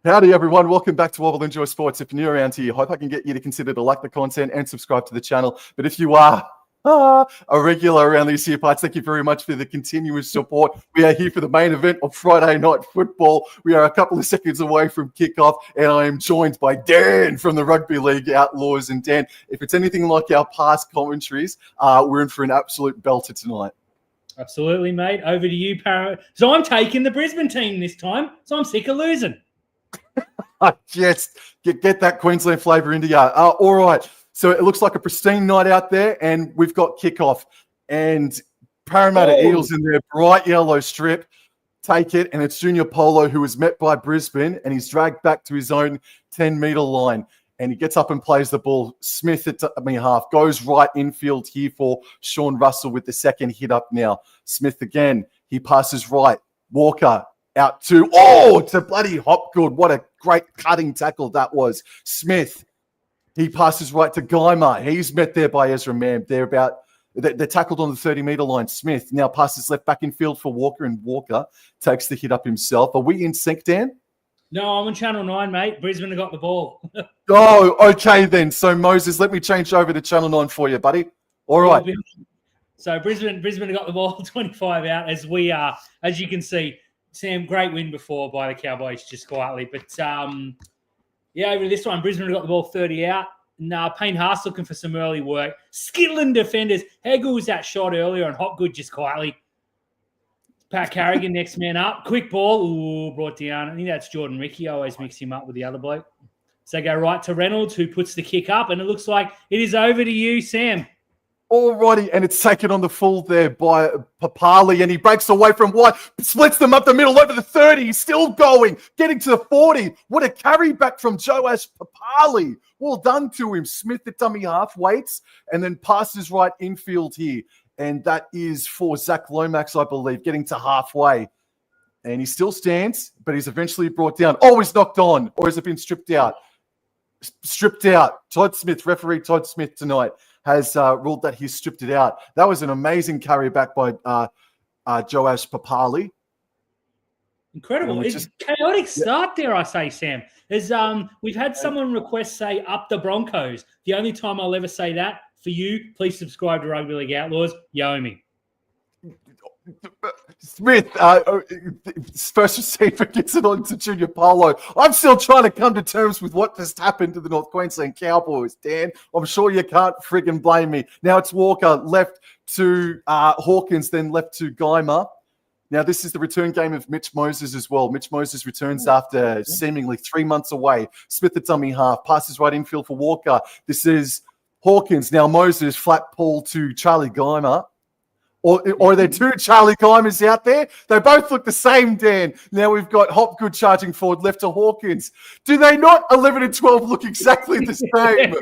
Howdy, everyone. Welcome back to Wobble Enjoy Sports. If you're new around here, hope I can get you to consider to like the content and subscribe to the channel. But if you are a regular around these here parts, thank you very much for the continuous support. We are here for the main event of Friday Night Football. We are a couple of seconds away from kickoff, and I am joined by Dan from the Rugby League Outlaws. And Dan, if it's anything like our past commentaries, we're in for an absolute belter tonight. Absolutely, mate. Over to you, Parramatta. So I'm taking the Brisbane team this time, so I'm sick of losing. Yes, get that Queensland flavour into you. All right. So it looks like a pristine night out there, and we've got kickoff. And Parramatta Eels in their bright yellow strip take it, and it's Junior Polo who is met by Brisbane, and he's dragged back to his own 10-metre line. And he gets up and plays the ball. Smith at half goes right infield here for Sean Russell with the second hit up now. Smith again. He passes right. Walker out to bloody Hopgood. What a great cutting tackle that was. Smith, he passes right to Guymer. He's met there by Ezra Mam. They're tackled on the 30-metre line. Smith now passes left back in field for Walker, and Walker takes the hit up himself. Are we in sync, Dan? No, I'm on Channel 9, mate. Brisbane have got the ball. Oh, okay then. So, Moses, let me change over to Channel 9 for you, buddy. All right. So, Brisbane have got the ball 25 out as we are. As you can see, Sam, great win before by the Cowboys, just quietly. But, over this time, Brisbane have got the ball 30 out. Payne Haas looking for some early work. Skittling defenders. Hegel was that shot earlier, and Hopgood just quietly. Pat Carrigan, next man up. Quick ball. Ooh, brought down. I think that's Jordan Ricky. I always mix him up with the other bloke. So they go right to Reynolds, who puts the kick up, and it looks like it is over to you, Sam. Alrighty, and it's taken on the full there by Papali, and he breaks away from one, splits them up the middle over the 30. He's still going, getting to the 40. What a carry back from Joash Papali. Well done to him. Smith at dummy half, waits, and then passes right infield here. And that is for Zach Lomax, I believe, getting to halfway. And he still stands, but he's eventually brought down. Oh, he's knocked on, or has it been stripped out? Stripped out. Referee Todd Smith tonight has ruled that he's stripped it out. That was an amazing carry back by Joash Papali. Incredible. It's chaotic start there, I say, Sam. We've had someone request, say, up the Broncos. The only time I'll ever say that, for you, please subscribe to Rugby League Outlaws. You owe me. Smith, first receiver gets it on to Junior Polo. I'm still trying to come to terms with what just happened to the North Queensland Cowboys, Dan. I'm sure you can't friggin' blame me. Now it's Walker, left to Hawkins, then left to Guymer. Now this is the return game of Mitch Moses as well. Mitch Moses returns after seemingly 3 months away. Smith at dummy half, passes right infield for Walker. This is Hawkins. Now Moses, flat pull to Charlie Guymer. Or are there two Charlie Guymers out there? They both look the same, Dan. Now we've got Hopgood charging forward, left to Hawkins. Do they not, 11 and 12, look exactly the same?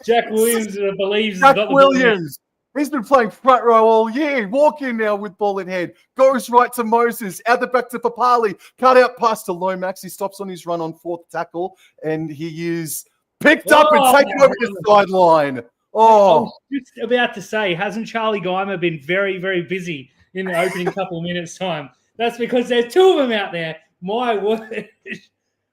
Jack Williams believes. Jack Williams. He's been playing front row all year. Walk in now with ball in hand. Goes right to Moses. Out the back to Papali. Cut out pass to Lomax. He stops on his run on fourth tackle. And he is picked up and taken over the sideline. Oh, I was just about to say, hasn't Charlie Guymer been very, very busy in the opening couple of minutes' time? That's because there's two of them out there. My word.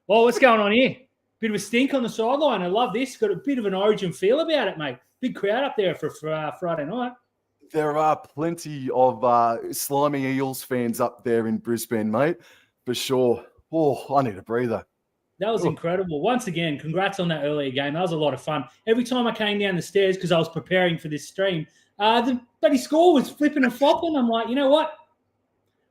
Well, what's going on here? Bit of a stink on the sideline. I love this. Got a bit of an Origin feel about it, mate. Big crowd up there for Friday night. There are plenty of slimy Eels fans up there in Brisbane, mate, for sure. Oh, I need a breather. That was incredible. Once again, congrats on that earlier game. That was a lot of fun. Every time I came down the stairs, because I was preparing for this stream, the bloody score was flipping and flopping. I'm like, you know what?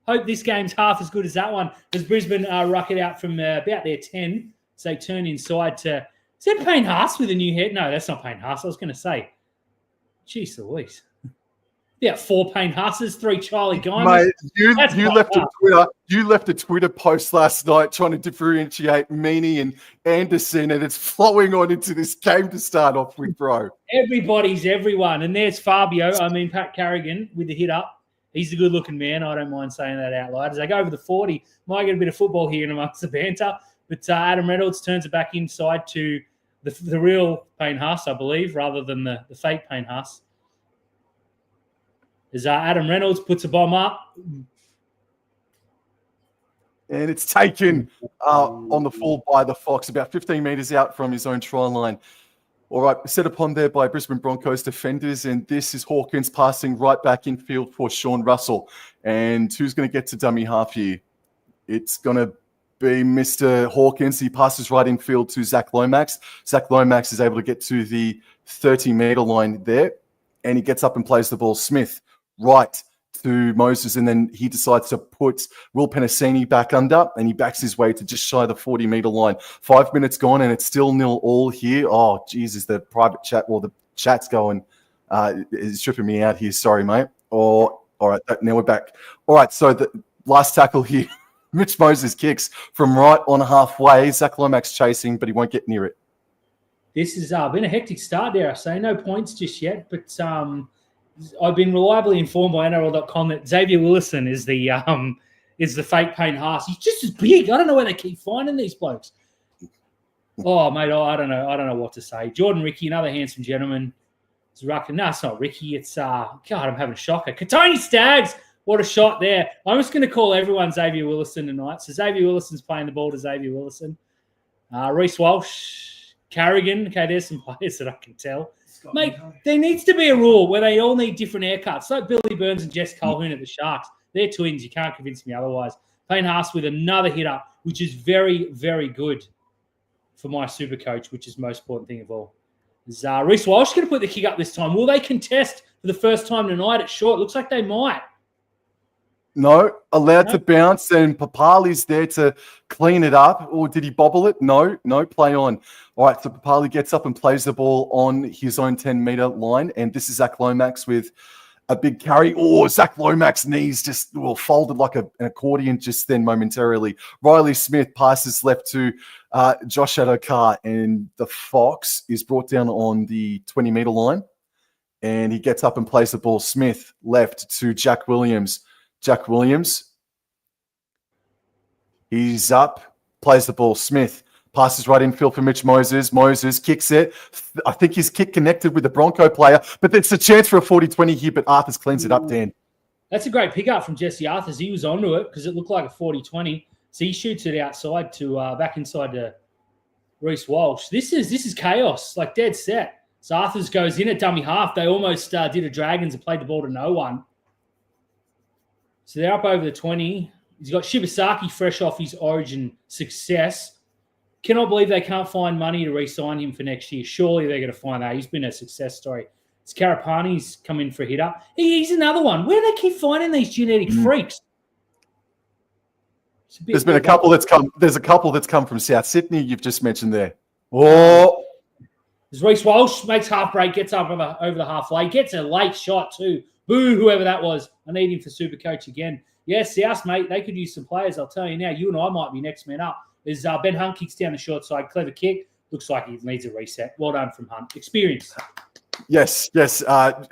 Hope this game's half as good as that one. As Brisbane ruck it out from about their 10. So they turn inside to... Is that Payne Haas with a new head? No, that's not Payne Haas. I was going to say. Jeez Louise. Yeah, 4 Payne Haases, 3 Charlie Guymers. Mate, you left a Twitter post last night trying to differentiate Meaney and Anderson, and it's flowing on into this game to start off with, bro. Everybody's everyone. And there's Pat Carrigan with the hit up. He's a good-looking man. I don't mind saying that out loud. As they go over the 40, might get a bit of football here in amongst the banter. But Adam Reynolds turns it back inside to the real Payne Haas, I believe, rather than the fake Payne Haas. As Adam Reynolds puts a bomb up. And it's taken on the full by the Fox, about 15 metres out from his own try line. All right, set upon there by Brisbane Broncos defenders, and this is Hawkins passing right back infield for Sean Russell. And who's going to get to dummy half here? It's going to be Mr. Hawkins. He passes right infield to Zach Lomax. Zach Lomax is able to get to the 30-metre line there, and he gets up and plays the ball. Smith right to Moses, and then he decides to put Will Penasini back under, and he backs his way to just shy of the 40-metre line. 5 minutes gone, and it's still 0-0 here. Oh, Jesus, the private chat, well, the chat's going, is tripping me out here. Sorry, mate. All right, now we're back. All right, so the last tackle here, Mitch Moses kicks from right on halfway. Zach Lomax chasing, but he won't get near it. This has been a hectic start there, I say. No points just yet, but I've been reliably informed by NRL.com that Xavier Willison is the fake Payne Haas. He's just as big. I don't know where they keep finding these blokes. Oh, mate, I don't know what to say. Jordan Ricky, another handsome gentleman. It's Rucker. No, it's not Ricky. It's God, I'm having a shocker. Katoni Staggs. What a shot there. I'm just going to call everyone Xavier Willison tonight. So Xavier Willison's playing the ball to Xavier Willison. Reece Walsh, Carrigan. Okay, there's some players that I can tell. Mate, there needs to be a rule where they all need different haircuts. Like Billy Burns and Jess Colquhoun at the Sharks. They're twins. You can't convince me otherwise. Payne Haas with another hitter, which is very, very good for my super coach, which is the most important thing of all. Is Reece Walsh going to put the kick up this time? Will they contest for the first time tonight at short? Looks like they might. No, allowed to bounce, and Papali's there to clean it up. Or did he bobble it? No, play on. All right, so Papali gets up and plays the ball on his own 10-metre line, and this is Zach Lomax with a big carry. Oh, Zach Lomax knees just folded like an accordion just then momentarily. Riley Smith passes left to Josh Adokar, and the Fox is brought down on the 20-metre line, and he gets up and plays the ball. Smith left to Jack Williams. Jack Williams, he's up, plays the ball. Smith passes right infield for Mitch Moses. Moses kicks it. I think his kick connected with the Bronco player, but it's a chance for a 40-20 here, but Arthurs cleans it up, Dan. That's a great pickup from Jesse Arthurs. He was onto it because it looked like a 40-20. So he shoots it outside to back inside to Reece Walsh. This is chaos, like dead set. So Arthurs goes in at dummy half. They almost did a Dragons and played the ball to no one. So they're up over the 20. He's got Shibasaki fresh off his Origin success. Cannot believe they can't find money to re-sign him for next year. Surely they're going to find that. He's been a success story. It's Karapani's come in for a hitter. He's another one. Where do they keep finding these genetic freaks? There's been a couple that's come. There's a couple that's come from South Sydney. You've just mentioned there. Oh, there's Reece Walsh makes half break, gets up over the halfway, gets a late shot too. Boo, whoever that was. I need him for super coach again. Yes, South, mate, they could use some players. I'll tell you now, you and I might be next man up. There's Ben Hunt kicks down the short side. Clever kick. Looks like he needs a reset. Well done from Hunt. Experience. Yes.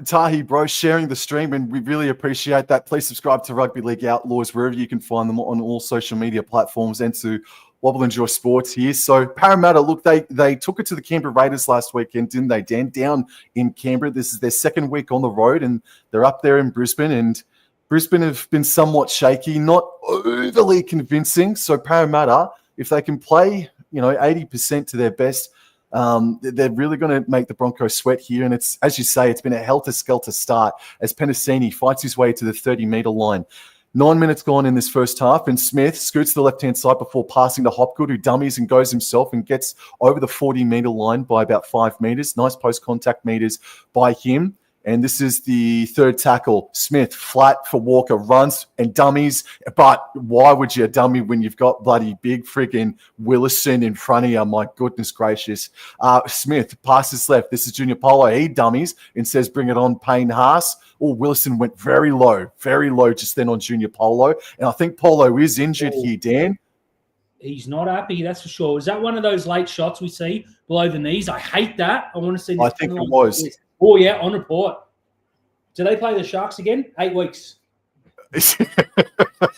Tahi, bro, sharing the stream, and we really appreciate that. Please subscribe to Rugby League Outlaws wherever you can find them on all social media platforms, and to Wobble Enjoy Sports here. So Parramatta, look, they took it to the Canberra Raiders last weekend, didn't they, Dan? Down in Canberra. This is their second week on the road, and they're up there in Brisbane, and Brisbane have been somewhat shaky, not overly convincing. So Parramatta, if they can play, 80% to their best, they're really going to make the Broncos sweat here. And it's, as you say, it's been a helter-skelter start as Penasini fights his way to the 30-metre line. 9 minutes gone in this first half, and Smith scoots to the left-hand side before passing to Hopgood, who dummies and goes himself and gets over the 40-metre line by about 5 metres. Nice post-contact metres by him. And this is the third tackle. Smith, flat for Walker, runs and dummies. But why would you dummy when you've got bloody big freaking Willison in front of you? My goodness gracious. Smith passes left. This is Junior Polo. He dummies and says, bring it on, Payne Haas. Oh, Willison went very low just then on Junior Polo. And I think Polo is injured here, Dan. He's not happy, that's for sure. Is that one of those late shots we see below the knees? I hate that. I want to see this. I think it was. Oh, yeah, on report. Do they play the Sharks again? 8 weeks.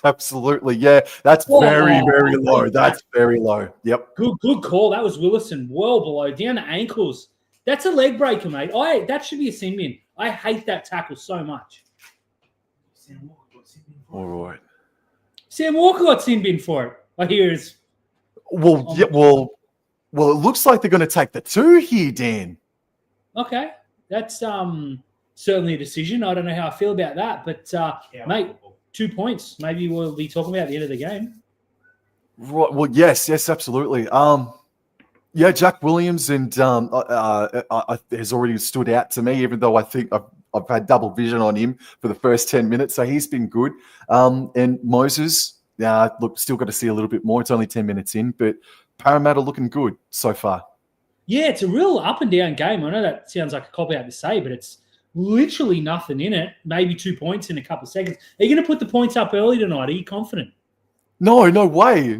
Absolutely, yeah. That's very low. That's very low. Yep. Good call. That was Willison. Well below, down to ankles. That's a leg breaker, mate. That should be a sin bin. I hate that tackle so much. All right. Sam Walker got sin bin for it. I hear it's Well, yeah, well, it looks like they're going to take the 2 here, Dan. okay. That's certainly a decision. I don't know how I feel about that, but mate, 2 points. Maybe we'll be talking about at the end of the game. Right. Well, yes, absolutely. Yeah, Jack Williams and has already stood out to me, even though I think I've had double vision on him for the first 10 minutes, so he's been good. And Moses, look, still got to see a little bit more. It's only 10 minutes in, but Parramatta looking good so far. Yeah, it's a real up and down game. I know that sounds like a cop-out to say, but it's literally nothing in it. Maybe 2 points in a couple of seconds. Are you going to put the points up early tonight? Are you confident? No way,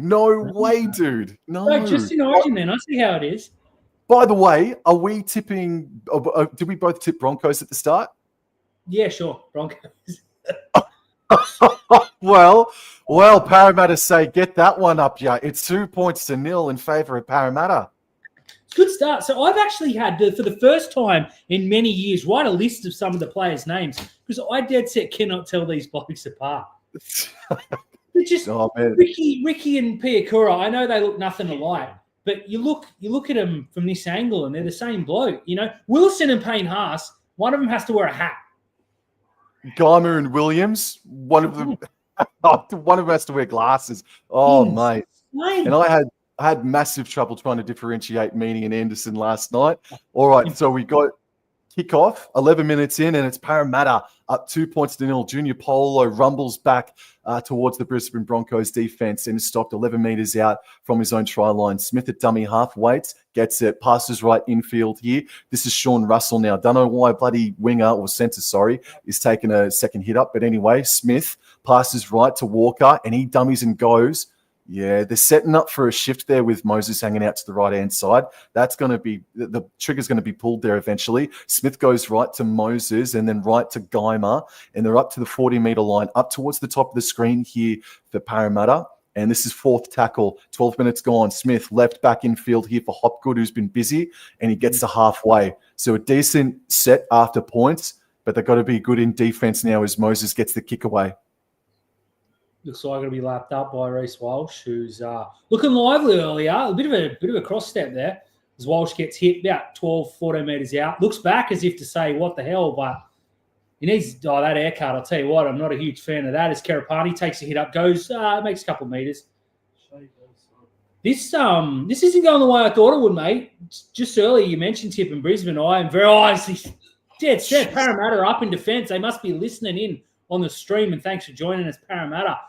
dude. No, just in Origin, then. I see how it is. By the way, are we tipping? Did we both tip Broncos at the start? Yeah, sure, Broncos. well, Parramatta say get that one up, yeah. It's 2-0 in favour of Parramatta. Good start. So I've actually had, for the first time in many years, write a list of some of the players' names because I dead set cannot tell these blokes apart. They're just Ricky and Piakura. I know they look nothing alike, but you look at them from this angle and they're the same bloke. You know, Wilson and Payne Haas, one of them has to wear a hat. Geimer and Williams, one of them has to wear glasses. Oh, mate. And I had massive trouble trying to differentiate Meany and Anderson last night. All right, so we got kickoff, 11 minutes in, and it's Parramatta up 2-0. Junior Polo rumbles back towards the Brisbane Broncos defense and is stopped 11 meters out from his own try line. Smith at dummy half waits, gets it, passes right infield here. This is Sean Russell now. Don't know why bloody winger or centre, is taking a second hit up. But anyway, Smith passes right to Walker and he dummies and goes. Yeah, they're setting up for a shift there with Moses hanging out to the right-hand side. That's going to be, the trigger's going to be pulled there eventually. Smith goes right to Moses and then right to Geimer, and they're up to the 40-metre line, up towards the top of the screen here for Parramatta. And this is fourth tackle, 12 minutes gone. Smith left back in field here for Hopgood, who's been busy, and he gets to halfway. So a decent set after points, but they've got to be good in defence now as Moses gets the kick away. Looks like it'll be lapped up by Reece Walsh, who's looking lively earlier. A bit of a cross step there as Walsh gets hit about 12, 14 metres out. Looks back as if to say, what the hell? But he needs that haircut. I'll tell you what, I'm not a huge fan of that. As Karapani takes a hit up, goes, makes a couple of metres. This isn't going the way I thought it would, mate. Just earlier you mentioned Tip in Brisbane. I am very dead set. Parramatta up in defence. They must be listening in on the stream, and thanks for joining us, Parramatta.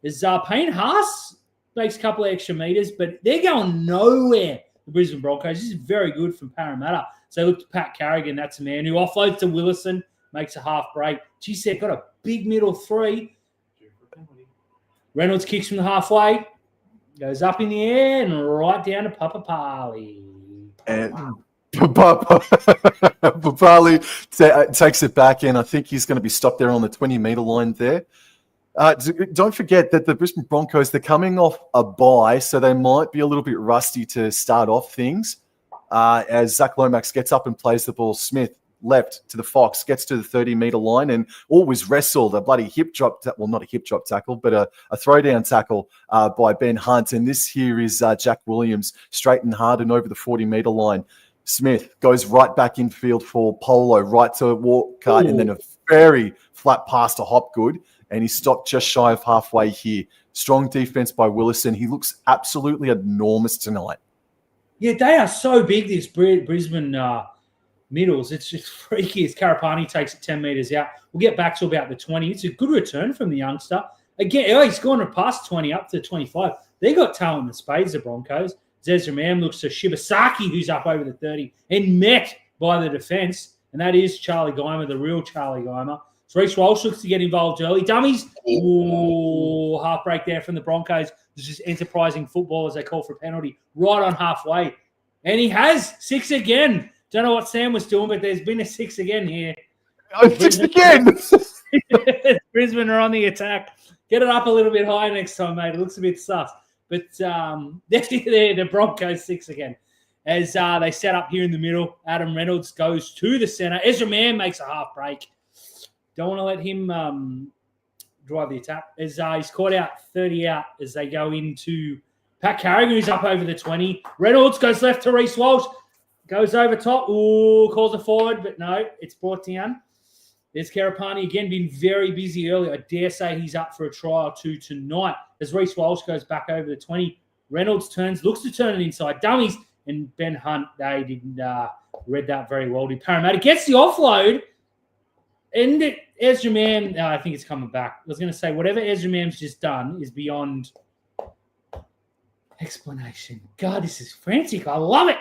There's Payne Haas makes a couple of extra metres, but they're going nowhere, the Brisbane Broncos. This is very good from Parramatta. So look to Pat Carrigan, that's a man who offloads to Willison, makes a half break. Geez, they've got a big middle three. Reynolds kicks from the halfway, goes up in the air and right down to Papapali. And Papali takes it back in. I think he's going to be stopped there on the 20-metre line there. Don't forget that the Brisbane Broncos, they're coming off a bye, so they might be a little bit rusty to start off things. As Zach Lomax gets up and plays the ball, Smith left to the Fox, gets to the 30-metre line and always wrestled a bloody hip drop, well, not a hip drop tackle, but a throwdown tackle by Ben Hunt. And this here is Jack Williams, straight and hard and over the 40-metre line. Smith goes right back in field for Polo, right to Walker, and then a very flat pass to Hopgood. And he stopped just shy of halfway here. Strong defense by Willison. He looks absolutely enormous tonight. Yeah, they are so big, this Brisbane middles. It's just freaky as Karapani takes it 10 metres out. We'll get back to about the 20. It's a good return from the youngster. Again, he's gone past 20 up to 25. They got talent in spades, the Broncos. Zezra Mam looks to Shibasaki, who's up over the 30, and met by the defence. And that is Charlie Geimer, the real Charlie Geimer. So Reece Walsh looks to get involved early. Dummies. Ooh, half break there from the Broncos. This is enterprising football, as they call for a penalty, right on halfway. And he has 6 again. Don't know what Sam was doing, but there's been a 6 again here. Oh, 6 again! Brisbane are on the attack. Get it up a little bit higher next time, mate. It looks a bit sus. But the Broncos 6 again. As they set up here in the middle, Adam Reynolds goes to the centre. Ezra Mann makes a half break. Don't want to let him drive the attack. As he's caught out 30 out as they go into Pat Carrigan, who's up over the 20. Reynolds goes left to Reece Walsh. Goes over top. Ooh, calls a forward, but no, it's brought down. There's Karapani again, been very busy early. I dare say he's up for a try or two tonight. As Reece Walsh goes back over the 20. Reynolds looks to turn it inside. Dummies. And Ben Hunt, they didn't read that very well. Parramatta gets the offload. And Ezra Mam, I think it's coming back. I was going to say, whatever Ezra Mam's just done is beyond explanation. God, this is frantic. I love it.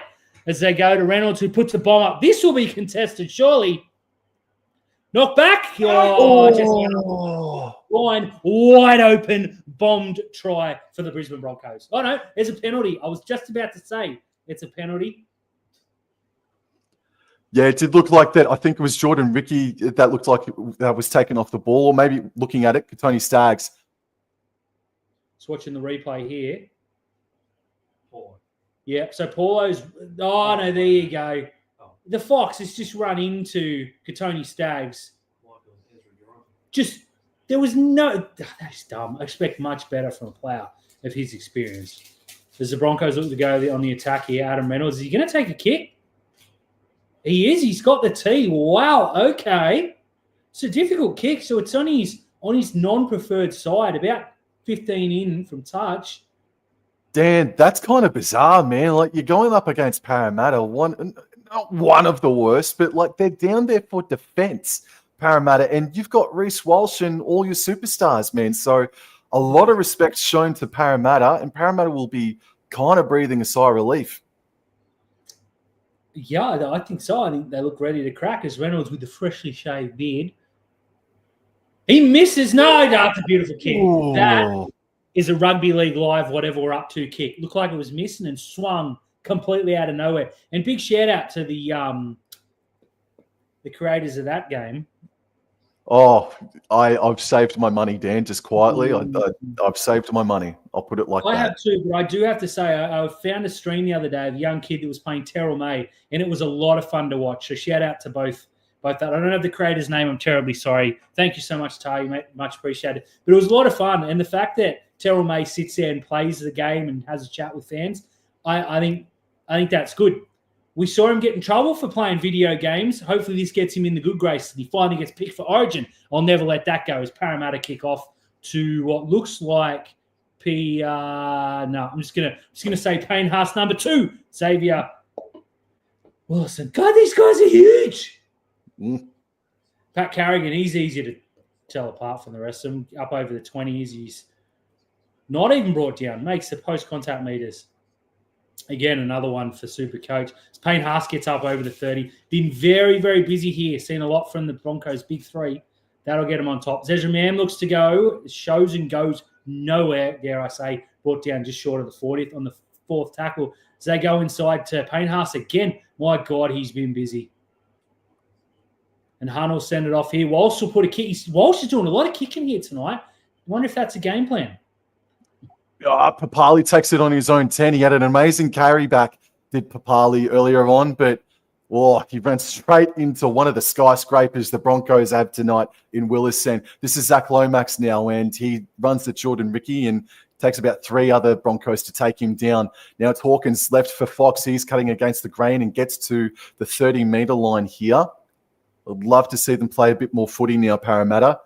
As they go to Reynolds, who puts the bomb up. This will be contested, surely. Knock back. Wide open, bombed try for the Brisbane Broncos. Oh, no, there's a penalty. I was just about to say it's a penalty. Yeah, it did look like that. I think it was Jordan Ricky that looked like that was taken off the ball, or maybe looking at it, Tony Staggs. Just watching the replay here. Yeah, so Paulo's... Oh, no, there you go. The Fox has just run into Katoni Staggs. There was no... That's dumb. I expect much better from a player of his experience. As the Broncos look to go on the attack here, Adam Reynolds, is he going to take a kick? He is. He's got the tee. Wow, okay. It's a difficult kick, so it's on his non-preferred side, about 15 in from touch. Dan, that's kind of bizarre, man. Like, you're going up against Parramatta, not one of the worst, but like they're down there for defense, Parramatta, and you've got Reece Walsh and all your superstars, man. So a lot of respect shown to Parramatta, and Parramatta will be kind of breathing a sigh of relief. Yeah, I think so. I think they look ready to crack as Reynolds with the freshly shaved beard. He misses. No, that's a beautiful kick. Ooh. That is a rugby league live, whatever we're up to kick. Looked like it was missing and swung completely out of nowhere. And big shout out to the creators of that game. Oh, I've saved my money, Dan, just quietly. I've saved my money. I'll put it like that. I have too, but I do have to say I found a stream the other day of a young kid that was playing Terrell May, and it was a lot of fun to watch. So shout out to both that. I don't have the creator's name. I'm terribly sorry. Thank you so much, Tahi, mate. Much appreciated. But it was a lot of fun. And the fact that Terrell May sits there and plays the game and has a chat with fans, I think that's good. We saw him get in trouble for playing video games. Hopefully this gets him in the good graces. He finally gets picked for Origin. I'll never let that go as Parramatta kick off to what looks like I'm just gonna say Payne Haas number 2, Xavier Wilson. God, these guys are huge. Pat Carrigan, he's easy to tell apart from the rest of them. Up over the 20s, he's not even brought down. Makes the post-contact meters. Again, another one for Super Coach. Payne Haas gets up over the 30. Been very, very busy here. Seen a lot from the Broncos' big 3. That'll get him on top. Ezra Mam looks to go. Shows and goes nowhere, dare I say. Brought down just short of the 40th on the 4th tackle. As they go inside to Payne Haas again. My God, he's been busy. And Hunt will send it off here. Walsh will put a kick. Walsh is doing a lot of kicking here tonight. I wonder if that's a game plan. Papali takes it on his own 10. He had an amazing carry back, did Papali earlier on, but he ran straight into one of the skyscrapers the Broncos have tonight in Willison. This is Zach Lomax now, and he runs to Jordan Ricky and takes about 3 other Broncos to take him down. Now it's Hawkins left for Fox. He's cutting against the grain and gets to the 30-metre line here. I'd love to see them play a bit more footy now, Parramatta.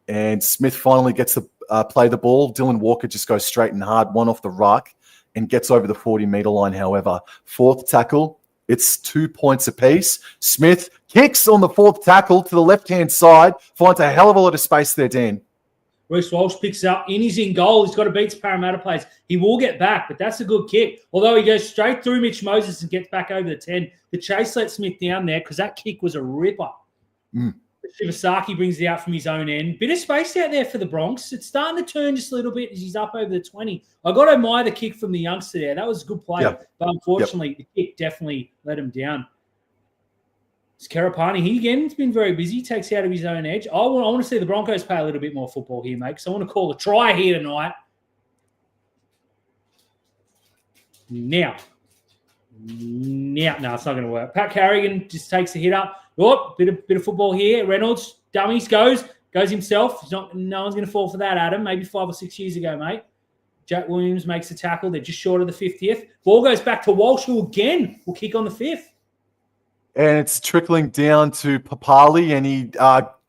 And Smith finally gets to play the ball. Dylan Walker just goes straight and hard, one off the ruck, and gets over the 40-metre line, however. 4th tackle, it's 2 points apiece. Smith kicks on the 4th tackle to the left-hand side, finds a hell of a lot of space there, Dan. Reece Walsh picks it up, and he's in goal. He's got to beat Parramatta players. He will get back, but that's a good kick. Although he goes straight through Mitch Moses and gets back over the 10. The chase let Smith down there because that kick was a ripper. Shibasaki brings it out from his own end. Bit of space out there for the Bronx. It's starting to turn just a little bit as he's up over the 20. I got to admire the kick from the youngster there. That was a good play. But unfortunately, the kick definitely let him down. It's Karapani. He, again, has been very busy. Takes out of his own edge. I want to see the Broncos play a little bit more football here, mate, because I want to call a try here tonight. Now, no, it's not going to work. Pat Carrigan just takes a hit up. Oh, bit of football here. Reynolds, dummies, goes. Goes himself. No one's going to fall for that, Adam. Maybe 5 or 6 years ago, mate. Jack Williams makes a tackle. They're just short of the 50th. Ball goes back to Walsh, who again will kick on the 5th. And it's trickling down to Papali, and he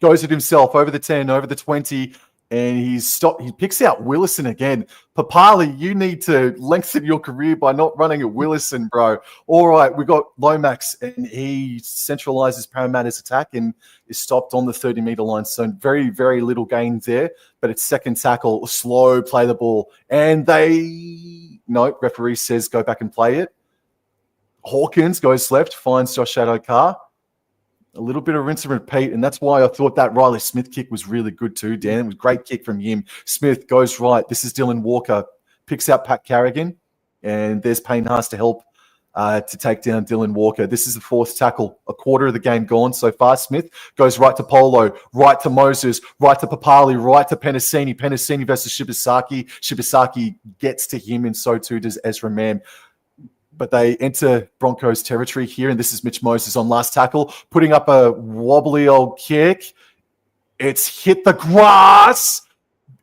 goes it himself over the 10, over the 20, and he picks out Willison again. Papali, you need to lengthen your career by not running at Willison, bro. All right, we got Lomax, and he centralizes Parramatta's attack and is stopped on the 30-meter line. So very, very little gain there, but it's second tackle, slow, play the ball. And referee says go back and play it. Hawkins goes left, finds Josh Adokar. A little bit of rinse and repeat, and that's why I thought that Riley Smith kick was really good too, Dan. It was a great kick from him. Smith goes right. This is Dylan Walker. Picks out Pat Carrigan, and there's Payne Haas to help to take down Dylan Walker. This is the 4th tackle. A quarter of the game gone so far. Smith goes right to Polo, right to Moses, right to Papali, right to Penasini. Penasini versus Shibasaki. Shibasaki gets to him, and so too does Ezra Mam. But they enter Broncos territory here, and this is Mitch Moses on last tackle, putting up a wobbly old kick. It's hit the grass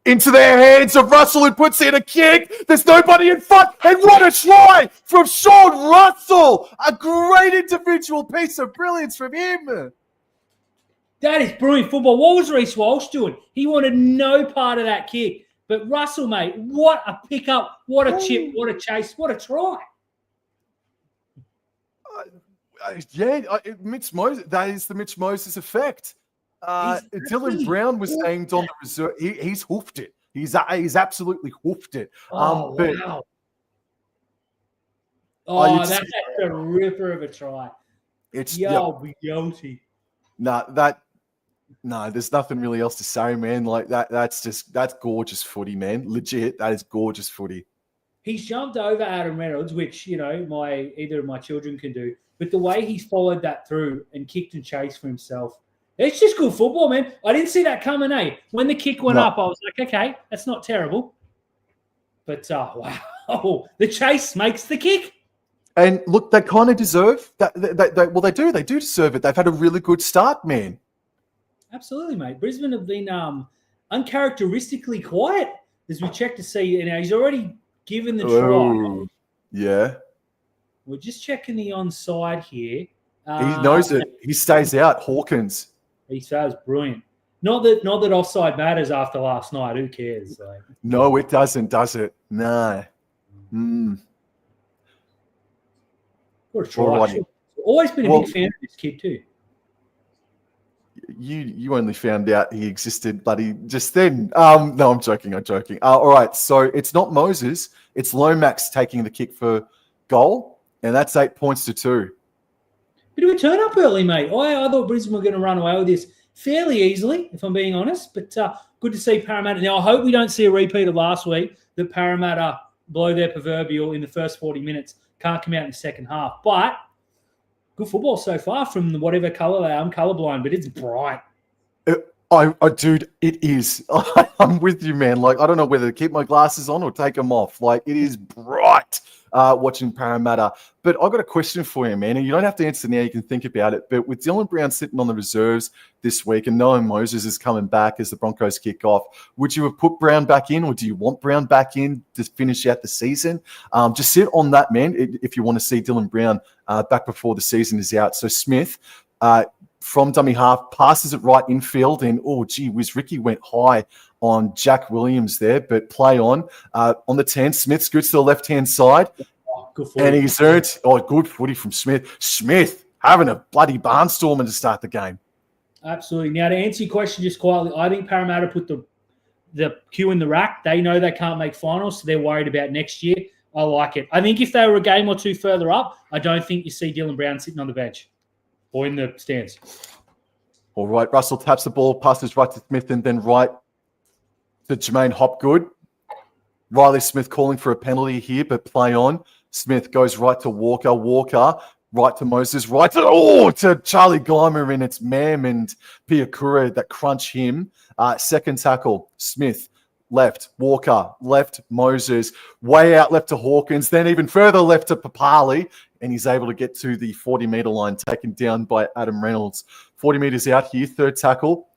into the hands of Russell, who puts in a kick. There's nobody in front, and what a try from Sean Russell! A great individual piece of brilliance from him. That is brilliant football. What was Reece Walsh doing? He wanted no part of that kick. But Russell, mate, what a pickup, what a chip, what a chase, what a try. Mitch Moses. That is the Mitch Moses effect. Dylan Brown was named on the reserve. He's hoofed it. He's absolutely hoofed it. Wow. That's a ripper of a try. It's guilty. There's nothing really else to say, man. Like that's gorgeous footy, man. Legit, that is gorgeous footy. He's jumped over Adam Reynolds, which either of my children can do. But the way he's followed that through and kicked and chased for himself, it's just good football, man. I didn't see that coming, eh? When the kick went up, I was like, okay, that's not terrible. But, wow, the chase makes the kick. And look, they kind of deserve that. They do. They do deserve it. They've had a really good start, man. Absolutely, mate. Brisbane have been uncharacteristically quiet as we check to see. He's already given the try. Yeah. We're just checking the onside here. He knows it. He stays out. Hawkins. He stays brilliant. Not that offside matters after last night. Who cares? No, it doesn't, does it? No. What a try. Always been a big fan of this kid too. You only found out he existed bloody just then. No, I'm joking. All right, so it's not Moses. It's Lomax taking the kick for goal, and that's 8 points to 2. Bit of a turn up early, mate. I thought Brisbane were going to run away with this fairly easily, if I'm being honest. But good to see Parramatta. Now, I hope we don't see a repeat of last week that Parramatta blow their proverbial in the first 40 minutes. Can't come out in the second half. But good football so far from whatever colour they are. I'm colourblind, but it's bright. Dude, it is. I'm with you, man. Like, I don't know whether to keep my glasses on or take them off. Like, it is bright watching Parramatta. But I've got a question for you, man. And you don't have to answer now. You can think about it. But with Dylan Brown sitting on the reserves this week and knowing Moses is coming back as the Broncos kick off, would you have put Brown back in, or do you want Brown back in to finish out the season? Just sit on that, man, if you want to see Dylan Brown back before the season is out. So Smith, from dummy half, passes it right infield, and gee whiz, Ricky went high on Jack Williams there, but play on the 10. Smith scoots to the left-hand side, and he's earned good footy from Smith. Smith having a bloody barnstormer to start the game. Absolutely. Now, to answer your question just quietly, I think Parramatta put the cue in the rack. They know they can't make finals, so they're worried about next year. I like it. I think if they were a game or two further up, I don't think you see Dylan Brown sitting on the bench or in the stands. All right, Russell taps the ball, passes right to Smith, and then right to Jermaine Hopgood. Riley Smith calling for a penalty here, but play on. Smith goes right to Walker. Walker, right to Moses, right to Charlie Geimer, and it's Mam and Piakura that crunch him. Second tackle, Smith. Left, Walker, left, Moses, way out left to Hawkins, then even further left to Papali, and he's able to get to the 40-meter line, taken down by Adam Reynolds. 40 meters out here, third tackle.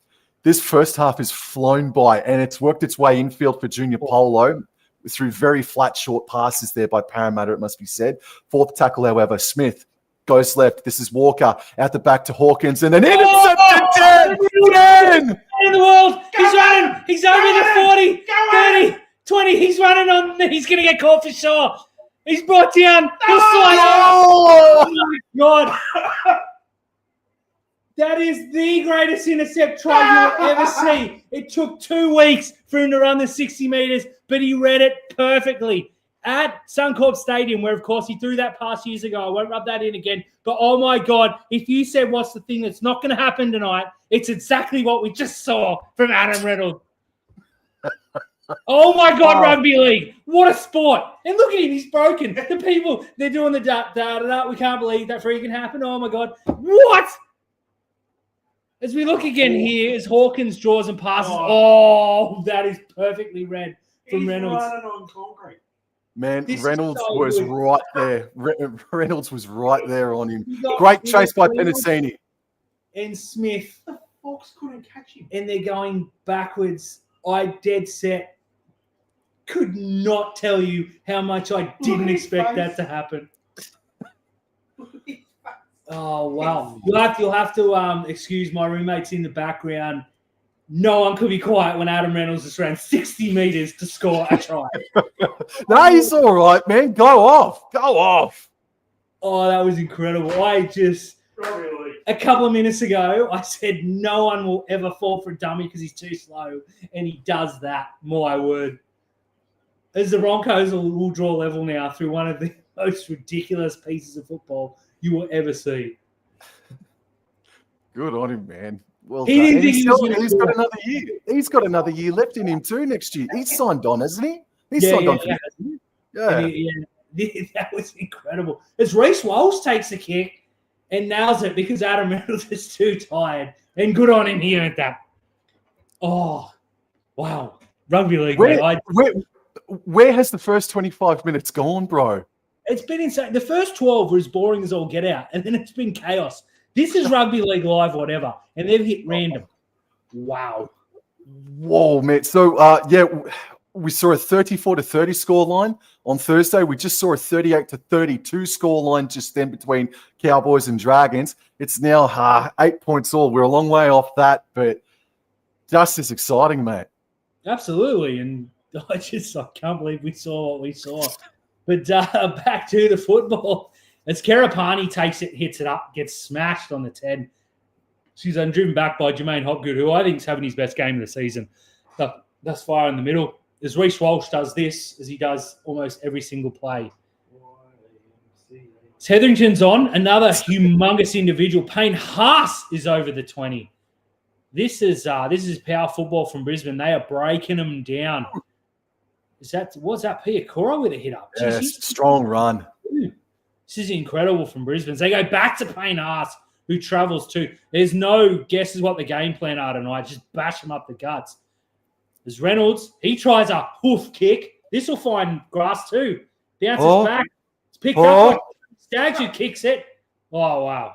This first half is flown by, and it's worked its way infield for Junior Polo through very flat, short passes there by Parramatta, it must be said. Fourth tackle, however, Smith goes left. This is Walker out the back to Hawkins, and then intercepted 10! In the world, he's running. He's over the 40, 30, 20. He's running on. He's going to get caught for sure. He's brought down. Oh my God. That is the greatest intercept try you'll ever see. It took 2 weeks for him to run the 60 metres, but he read it perfectly. At Suncorp Stadium, where, of course, he threw that pass years ago. I won't rub that in again. But, oh, my God, if you said what's the thing that's not going to happen tonight, it's exactly what we just saw from Adam Reynolds. Oh, my God, rugby league. What a sport. And look at him. He's broken. The people, they're doing the da-da-da. We can't believe that freaking happened. Oh, my God. What? As we look again here, as Hawkins draws and passes. Oh, that is perfectly read from Reynolds. He's running on concrete. Man, This Reynolds so was good. right there. Reynolds was right there on him. Great chase by Penasini. And Smith. The Fox couldn't catch him. And they're going backwards. I dead set could not tell you how much I didn't expect that to happen. Oh, wow. You'll have to excuse my roommates in the background. No one could be quiet when Adam Reynolds just ran 60 metres to score a try. No, he's all right, man. Go off. Go off. Oh, that was incredible. A couple of minutes ago, I said no one will ever fall for a dummy because he's too slow, and he does that. My word. As the Broncos will draw level now through one of the most ridiculous pieces of football you will ever see. Good on him, man. Well He done. didn't And think he's, he was still, gonna he's do got it. another year. He's got another year left in him too next year. He's signed on, hasn't he? He's signed on for next year. Yeah. That was incredible. As Reece Walsh takes the kick and nails it because Adam Reynolds is too tired. And good on him here at that. Oh, wow. Rugby league. Where has the first 25 minutes gone, bro? It's been insane. The first 12 were as boring as all get out, and then it's been chaos. This is rugby league live, whatever, and they've hit random. Wow. Whoa, man. So, we saw a 34-30 scoreline on Thursday. We just saw a 38-32 scoreline just then between Cowboys and Dragons. It's now 8 points all. We're a long way off that, but just as exciting, mate. Absolutely, and I can't believe we saw what we saw. But back to the football. As Kerapani takes it, hits it up, gets smashed on the 10. She's driven back by Jermaine Hopgood, who I think is having his best game of the season thus far in the middle. As Reece Walsh does this, as he does almost every single play. As Hetherington's on, another humongous individual. Payne Haas is over the 20. This is power football from Brisbane. They are breaking them down. What's that? Piakura with a hit up. Yes, strong run. This is incredible from Brisbane. They go back to Payne Haas, who travels too. There's no guesses what the game plan are tonight. Just bash them up the guts. There's Reynolds. He tries a hoof kick. This will find grass too. Bounces back. It's picked up. Staggs who kicks it. Oh, wow.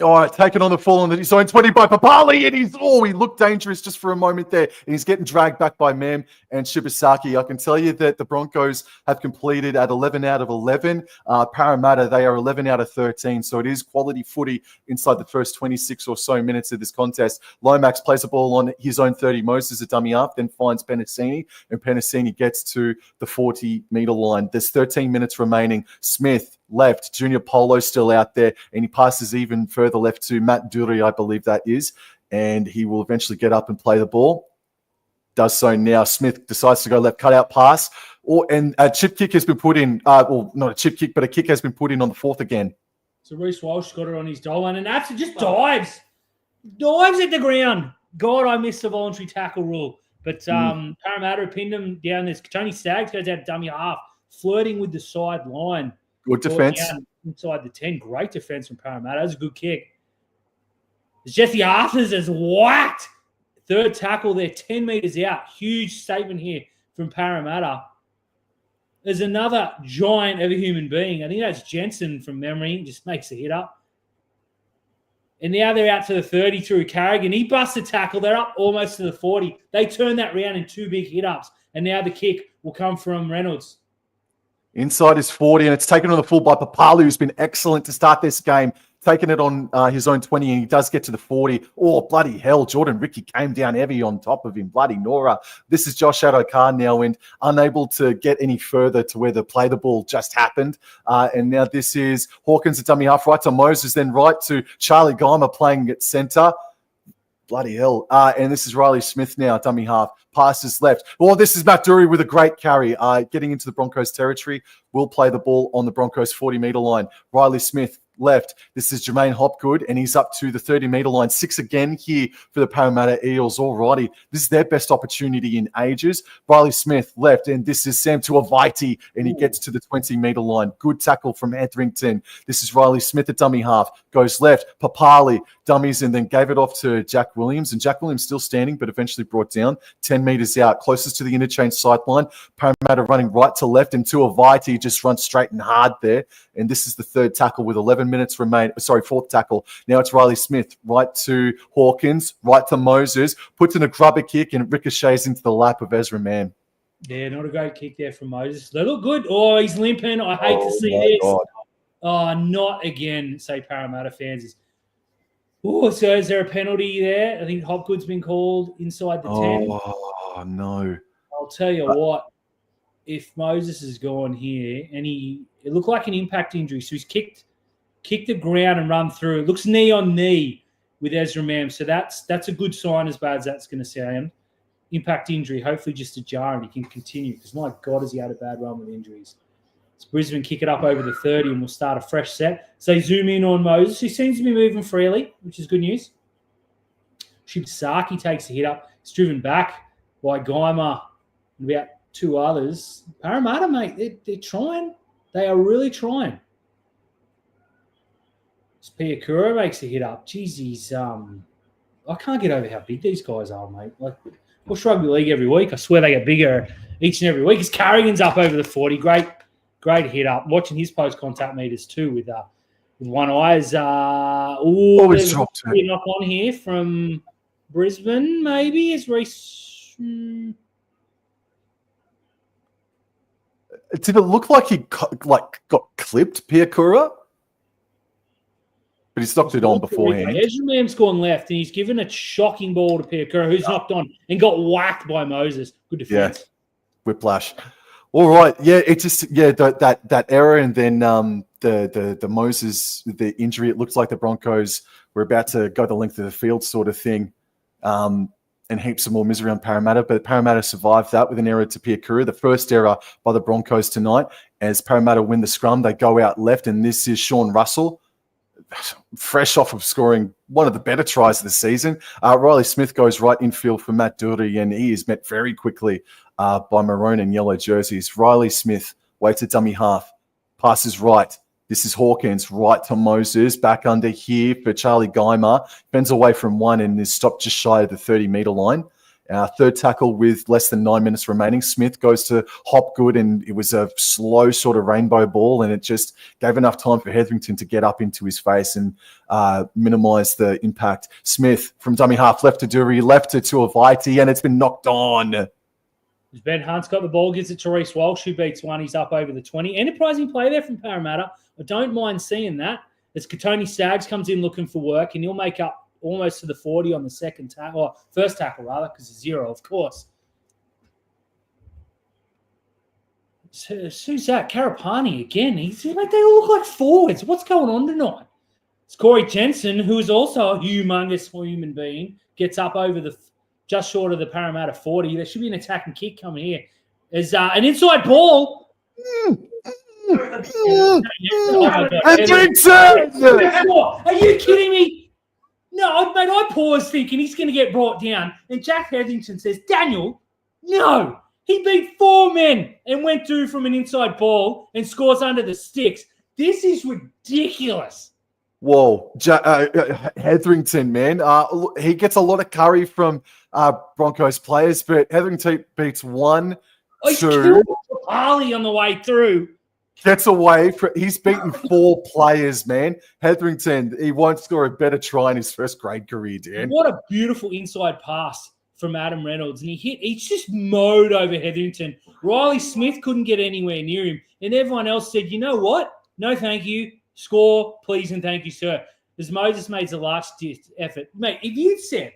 All right, taken on the full on his own 20 by Papali, and he looked dangerous just for a moment there. And he's getting dragged back by Mem and Shibasaki. I can tell you that the Broncos have completed at 11 out of 11. Parramatta, they are 11 out of 13. So it is quality footy inside the first 26 or so minutes of this contest. Lomax plays the ball on his own 30. Moses a dummy up, then finds Penasini, and Penasini gets to the 40-metre line. There's 13 minutes remaining. Smith left. Junior Polo still out there, and he passes even further left to Matt Dury, I believe that is, and he will eventually get up and play the ball. Does so now. Smith decides to go left, cutout pass, and a chip kick has been put in. Not a chip kick, but a kick has been put in on the fourth again. So Reece Walsh got it on his goal line, and Apsa just dives at the ground. God, I missed the voluntary tackle rule, but Parramatta pinned him down. This Tony Staggs goes out dummy half, flirting with the side line. Good defense. Inside the 10. Great defense from Parramatta. That was a good kick. Jesse Arthurs has whacked. Third tackle there, 10 metres out. Huge statement here from Parramatta. There's another giant of a human being. I think that's Jensen from memory. Just makes a hit up. And now they're out to the 30 through Carrigan. He busts a tackle. They're up almost to the 40. They turn that round in 2 big hit-ups. And now the kick will come from Reynolds. Inside is 40, and it's taken on the full by Papali, who's been excellent to start this game. Taking it on his own 20, and he does get to the 40. Oh, bloody hell. Jordan Ricky came down heavy on top of him. Bloody Nora. This is Josh Adokar now, and unable to get any further to where the play the ball just happened. And now this is Hawkins at dummy half, right to Moses, then right to Charlie Geimer playing at centre. Bloody hell. And this is Riley Smith now, dummy half. Passes left. Well, this is Matt Dury with a great carry. Getting into the Broncos territory. Will play the ball on the Broncos 40-metre line. Riley Smith left. This is Jermaine Hopgood, and he's up to the 30-metre line. 6 again here for the Parramatta Eels. Alrighty. This is their best opportunity in ages. Riley Smith left, and this is Sam Tuivasa, and he gets to the 20-metre line. Good tackle from Etherington. This is Riley Smith at dummy half. Goes left. Papali dummies, and then gave it off to Jack Williams. And Jack Williams still standing, but eventually brought down 10 metres out, closest to the interchange sideline. Parramatta running right to left, and Tuivasa just runs straight and hard there. And this is the third tackle with 11 minutes remain. Sorry, fourth tackle. Now it's Riley Smith, right to Hawkins, right to Moses, puts in a grubber kick, and it ricochets into the lap of Ezra Mann. Yeah, not a great kick there from Moses. They look good. Oh, he's limping. I hate to see this. God. Oh, not again, say Parramatta fans. Oh, so is there a penalty there? I think Hopgood's been called inside the 10. Oh, no. I'll tell you what, if Moses has gone here, and it looked like an impact injury, so he's kicked the ground and run through. It looks knee on knee with Ezra Mam, so that's a good sign, as bad as that's going to sound. Impact injury, hopefully just a jar, and he can continue, because my God, has he had a bad run with injuries. So Brisbane kick it up over the 30, and we'll start a fresh set. So they zoom in on Moses, who seems to be moving freely, which is good news. Shibasaki takes a hit up. It's driven back by Geimer and about 2 others. Parramatta, mate, they're trying. They are really trying. Piakura makes a hit up. Jeez, he's I can't get over how big these guys are, mate. Like, watch rugby league every week. I swear they get bigger each and every week. His Carrigan's up over the 40. Great hit up. Watching his post contact meters too with one eye. There's dropped a knock on here from Brisbane. Maybe is Reece. Did it look like he got clipped, Piakura? But he's knocked it on beforehand. Ezra Mam's gone left, and he's given a shocking ball to Piakura, who's knocked on and got whacked by Moses. Good defense. Yeah. Whiplash. All right. Yeah, it just that error, and then the Moses, the injury. It looks like the Broncos were about to go the length of the field, sort of thing, and heaps of more misery on Parramatta. But Parramatta survived that with an error to Piakura. The first error by the Broncos tonight. As Parramatta win the scrum, they go out left, and this is Sean Russell, fresh off of scoring one of the better tries of the season. Riley Smith goes right infield for Matt Doherty, and he is met very quickly by maroon and yellow jerseys. Riley Smith waits at dummy half, passes right. This is Hawkins, right to Moses, back under here for Charlie Geimer. Bends away from one and is stopped just shy of the 30-metre line. Third tackle with less than 9 minutes remaining. Smith goes to Hopgood, and it was a slow sort of rainbow ball, and it just gave enough time for Hetherington to get up into his face and minimise the impact. Smith from dummy half, left to Dury, left to Tuivasa, and it's been knocked on. Ben Hunt's got the ball, gives it to Reece Walsh, who beats one. He's up over the 20. Enterprising play there from Parramatta. I don't mind seeing that. As Katoni Staggs comes in looking for work, and he'll make up almost to the 40 on the second tackle, or first tackle rather, because it's 0, of course. Who's that? Karapani again. He's like, they all look like forwards. What's going on tonight? It's Corey Jensen, who is also a humongous human being, gets up over the just short of the Parramatta 40. There should be an attacking kick coming here. There's an inside ball. Oh my God. Are you kidding me? No, mate, I paused thinking he's going to get brought down. And Jack Hetherington says, Daniel, no. He beat 4 men and went through from an inside ball and scores under the sticks. This is ridiculous. Whoa, Hetherington, man. He gets a lot of curry from Broncos players, but Hetherington beats 1, 2. Harley on the way through. Gets away. He's beaten 4 players, man. Hetherington, he won't score a better try in his first grade career, Dan. What a beautiful inside pass from Adam Reynolds. And he's just mowed over Hetherington. Riley Smith couldn't get anywhere near him. And everyone else said, you know what? No, thank you. Score, please, and thank you, sir. As Moses made the last effort. Mate, if you'd said,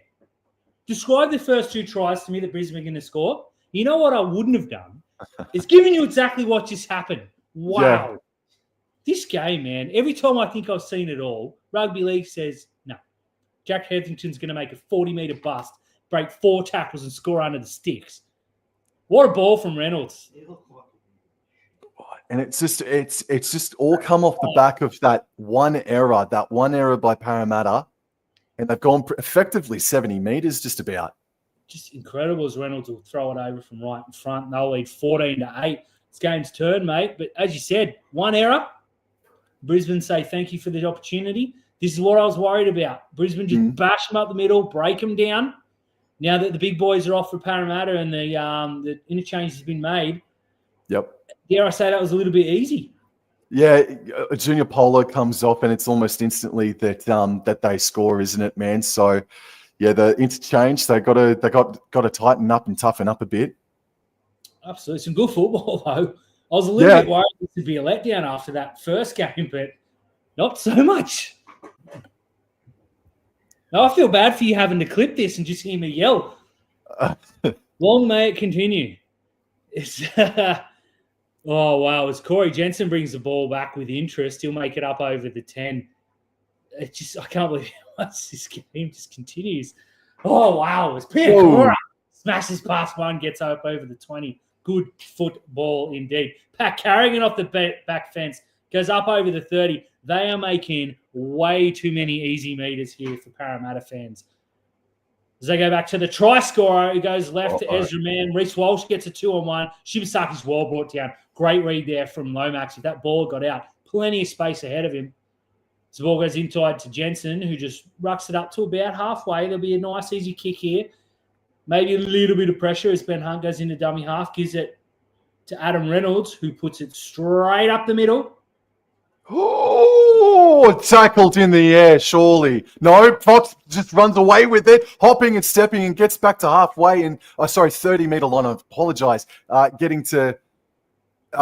describe the first 2 tries to me that Brisbane are going to score, you know what I wouldn't have done? It's giving you exactly what just happened. Wow. Yeah. This game, man, every time I think I've seen it all, rugby league says, no. Jack Hetherington's going to make a 40-metre bust, break 4 tackles and score under the sticks. What a ball from Reynolds. And it's just all come off the back of that one error by Parramatta. And they've gone effectively 70 metres just about. Just incredible as Reynolds will throw it over from right in front. And they'll lead 14-8. It's game's turn, mate. But as you said, one error. Brisbane say thank you for the opportunity. This is what I was worried about. Brisbane just bash them up the middle, break them down. Now that the big boys are off for Parramatta and the interchange has been made. Yep. Dare I say that was a little bit easy? Yeah, Junior Polo comes off and it's almost instantly that they score, isn't it, man? So, yeah, the interchange they got to tighten up and toughen up a bit. Absolutely, some good football though. I was a little bit worried this would be a letdown after that first game, but not so much. No, I feel bad for you having to clip this and just hear me yell. Long may it continue. It's oh wow! As Corey Jensen brings the ball back with interest, he'll make it up over the 10. It just I can't believe how much this game just continues. Oh wow! It's Piacora smashes past one, gets up over the 20. Good football indeed. Pat Carrigan off the back fence goes up over the 30. They are making way too many easy meters here for Parramatta fans. As they go back to the try scorer, he goes left to Ezra Mann. Reece Walsh gets a 2-on-1. Shibasaki's well brought down. Great read there from Lomax. If that ball got out, plenty of space ahead of him. So the ball goes inside to Jensen, who just rucks it up to about halfway. There'll be a nice, easy kick here. Maybe a little bit of pressure as Ben Hunt goes into dummy half, gives it to Adam Reynolds, who puts it straight up the middle. Oh, tackled in the air, surely. No, Fox just runs away with it, hopping and stepping and gets back to halfway and, 30-metre line, I apologise, getting to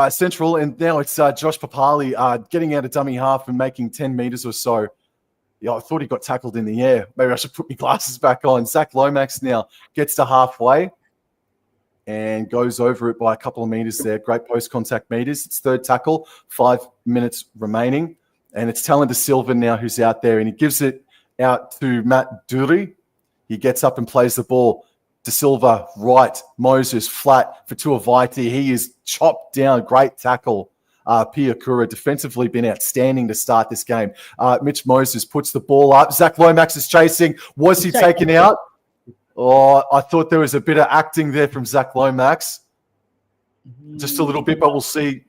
central. And now it's Josh Papali getting out of dummy half and making 10 metres or so. Yeah, I thought he got tackled in the air. Maybe I should put my glasses back on. Zach Lomax now gets to halfway and goes over it by a couple of metres there. Great post-contact metres. It's third tackle, 5 minutes remaining. And it's Talon De Silva now who's out there, and he gives it out to Matt Dury. He gets up and plays the ball. De Silva, right. Moses, flat for Tuivasa. He is chopped down. Great tackle. Piakura defensively been outstanding to start this game. Mitch Moses puts the ball up. Zach Lomax is chasing. Was he taken out? Oh, I thought there was a bit of acting there from Zach Lomax. Just a little bit, but we'll see.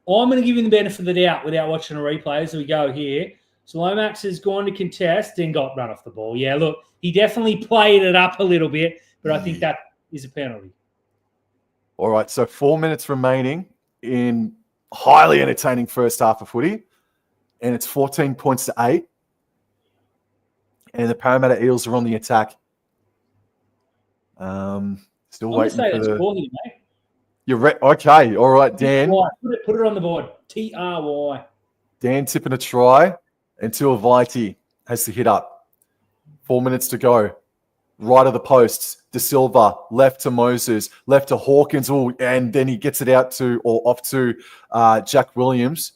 I'm going to give you the benefit of the doubt without watching a replay as we go here. So Lomax has gone to contest and got run off the ball. Yeah, look, he definitely played it up a little bit, but I think that is a penalty. All right, so 4 minutes remaining in highly entertaining first half of footy, and it's 14 points to 8. And the Parramatta Eels are on the attack. Still waiting for the... Here, mate. You're okay. All right, Dan. Put it on the board. TRY. Dan tipping a try, and Tuivasa has to hit up. 4 minutes to go. Right of the posts. De Silva, left to Moses, left to Hawkins, and then he gets it out to or off to Jack Williams.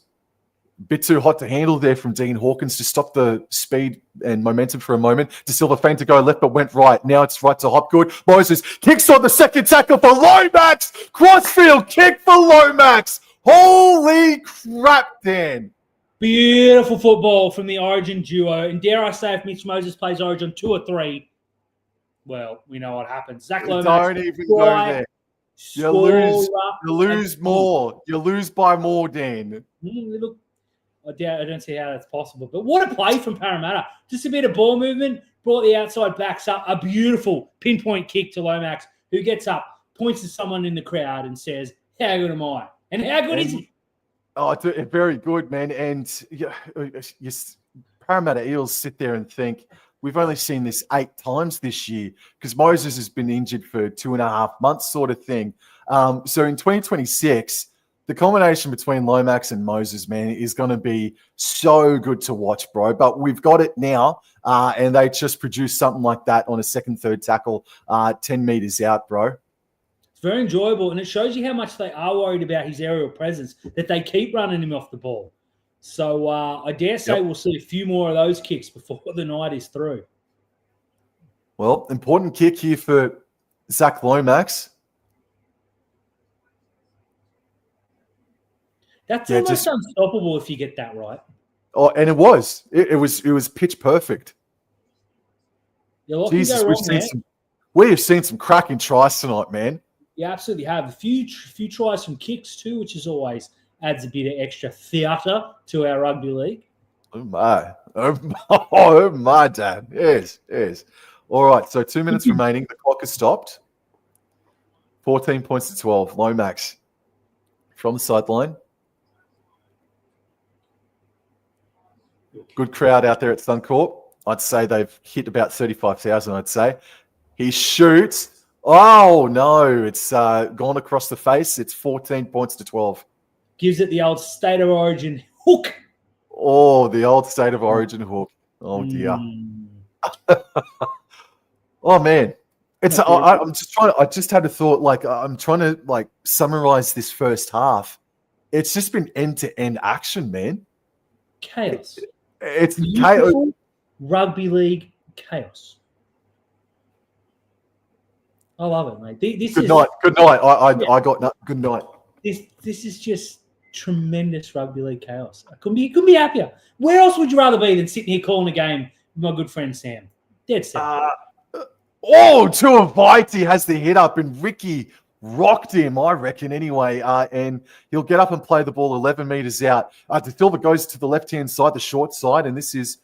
Bit too hot to handle there from Dean Hawkins to stop the speed and momentum for a moment. De Silva feigned to go left but went right. Now it's right to Hopgood. Moses kicks on the second tackle for Lomax. Crossfield kick for Lomax. Holy crap, Dan. Beautiful football from the Origin duo. And dare I say, if Mitch Moses plays Origin 2 or 3, well, we know what happens. Zach Lomax. Don't even go there. You lose more. You lose by more, Dan. Look, I don't see how that's possible. But what a play from Parramatta. Just a bit of ball movement, brought the outside backs up. A beautiful pinpoint kick to Lomax, who gets up, points to someone in the crowd and says, how good am I? And how good is he? Oh, very good, man. And Parramatta Eels sit there and think, we've only seen this 8 times this year because Moses has been injured for 2.5 months sort of thing. So in 2026, the combination between Lomax and Moses, man, is going to be so good to watch, bro. But we've got it now, and they just produced something like that on a second, third tackle, 10 meters out, bro. It's very enjoyable, and it shows you how much they are worried about his aerial presence, that they keep running him off the ball. So I dare say we'll see a few more of those kicks before the night is through. Well, important kick here for Zach Lomax. That's almost unstoppable if you get that right. Oh, and it was. It was pitch perfect. Yeah, Jesus, we have seen some cracking tries tonight, man. You absolutely have. A few tries from kicks too, which is always adds a bit of extra theatre to our rugby league. Oh my, Dad. Yes. All right, so 2 minutes remaining. The clock has stopped. 14 points to 12. Lomax from the sideline. Good crowd out there at Suncorp. I'd say they've hit about 35,000, I'd say. He shoots. Oh, no. It's gone across the face. It's 14 points to 12. Gives it the old state of origin hook. Oh, the old state of origin hook. Oh, dear. Oh, man. I just had a thought, like, I'm trying to, like, summarize this first half. It's just been end-to-end action, man. Chaos. It's beautiful chaos. Rugby league chaos. I love it, mate. Good night. I got good night. This is just tremendous rugby league chaos. I couldn't be happier. Where else would you rather be than sitting here calling a game with my good friend Sam? Dead set. Tuivasa has the hit up, and Ricky rocked him, I reckon, anyway. And he'll get up and play the ball 11 meters out. De Silva goes to the left-hand side, the short side, and this is,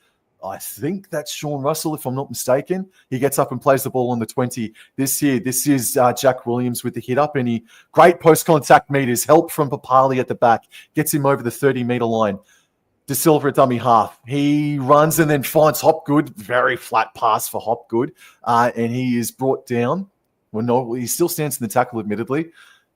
I think that's Sean Russell, if I'm not mistaken. He gets up and plays the ball on the 20. This is Jack Williams with the hit up, and he great post-contact meters, help from Papali at the back, gets him over the 30-meter line. De Silva at dummy half. He runs and then finds Hopgood. Very flat pass for Hopgood. And he is brought down. Well, no, he still stands in the tackle, admittedly.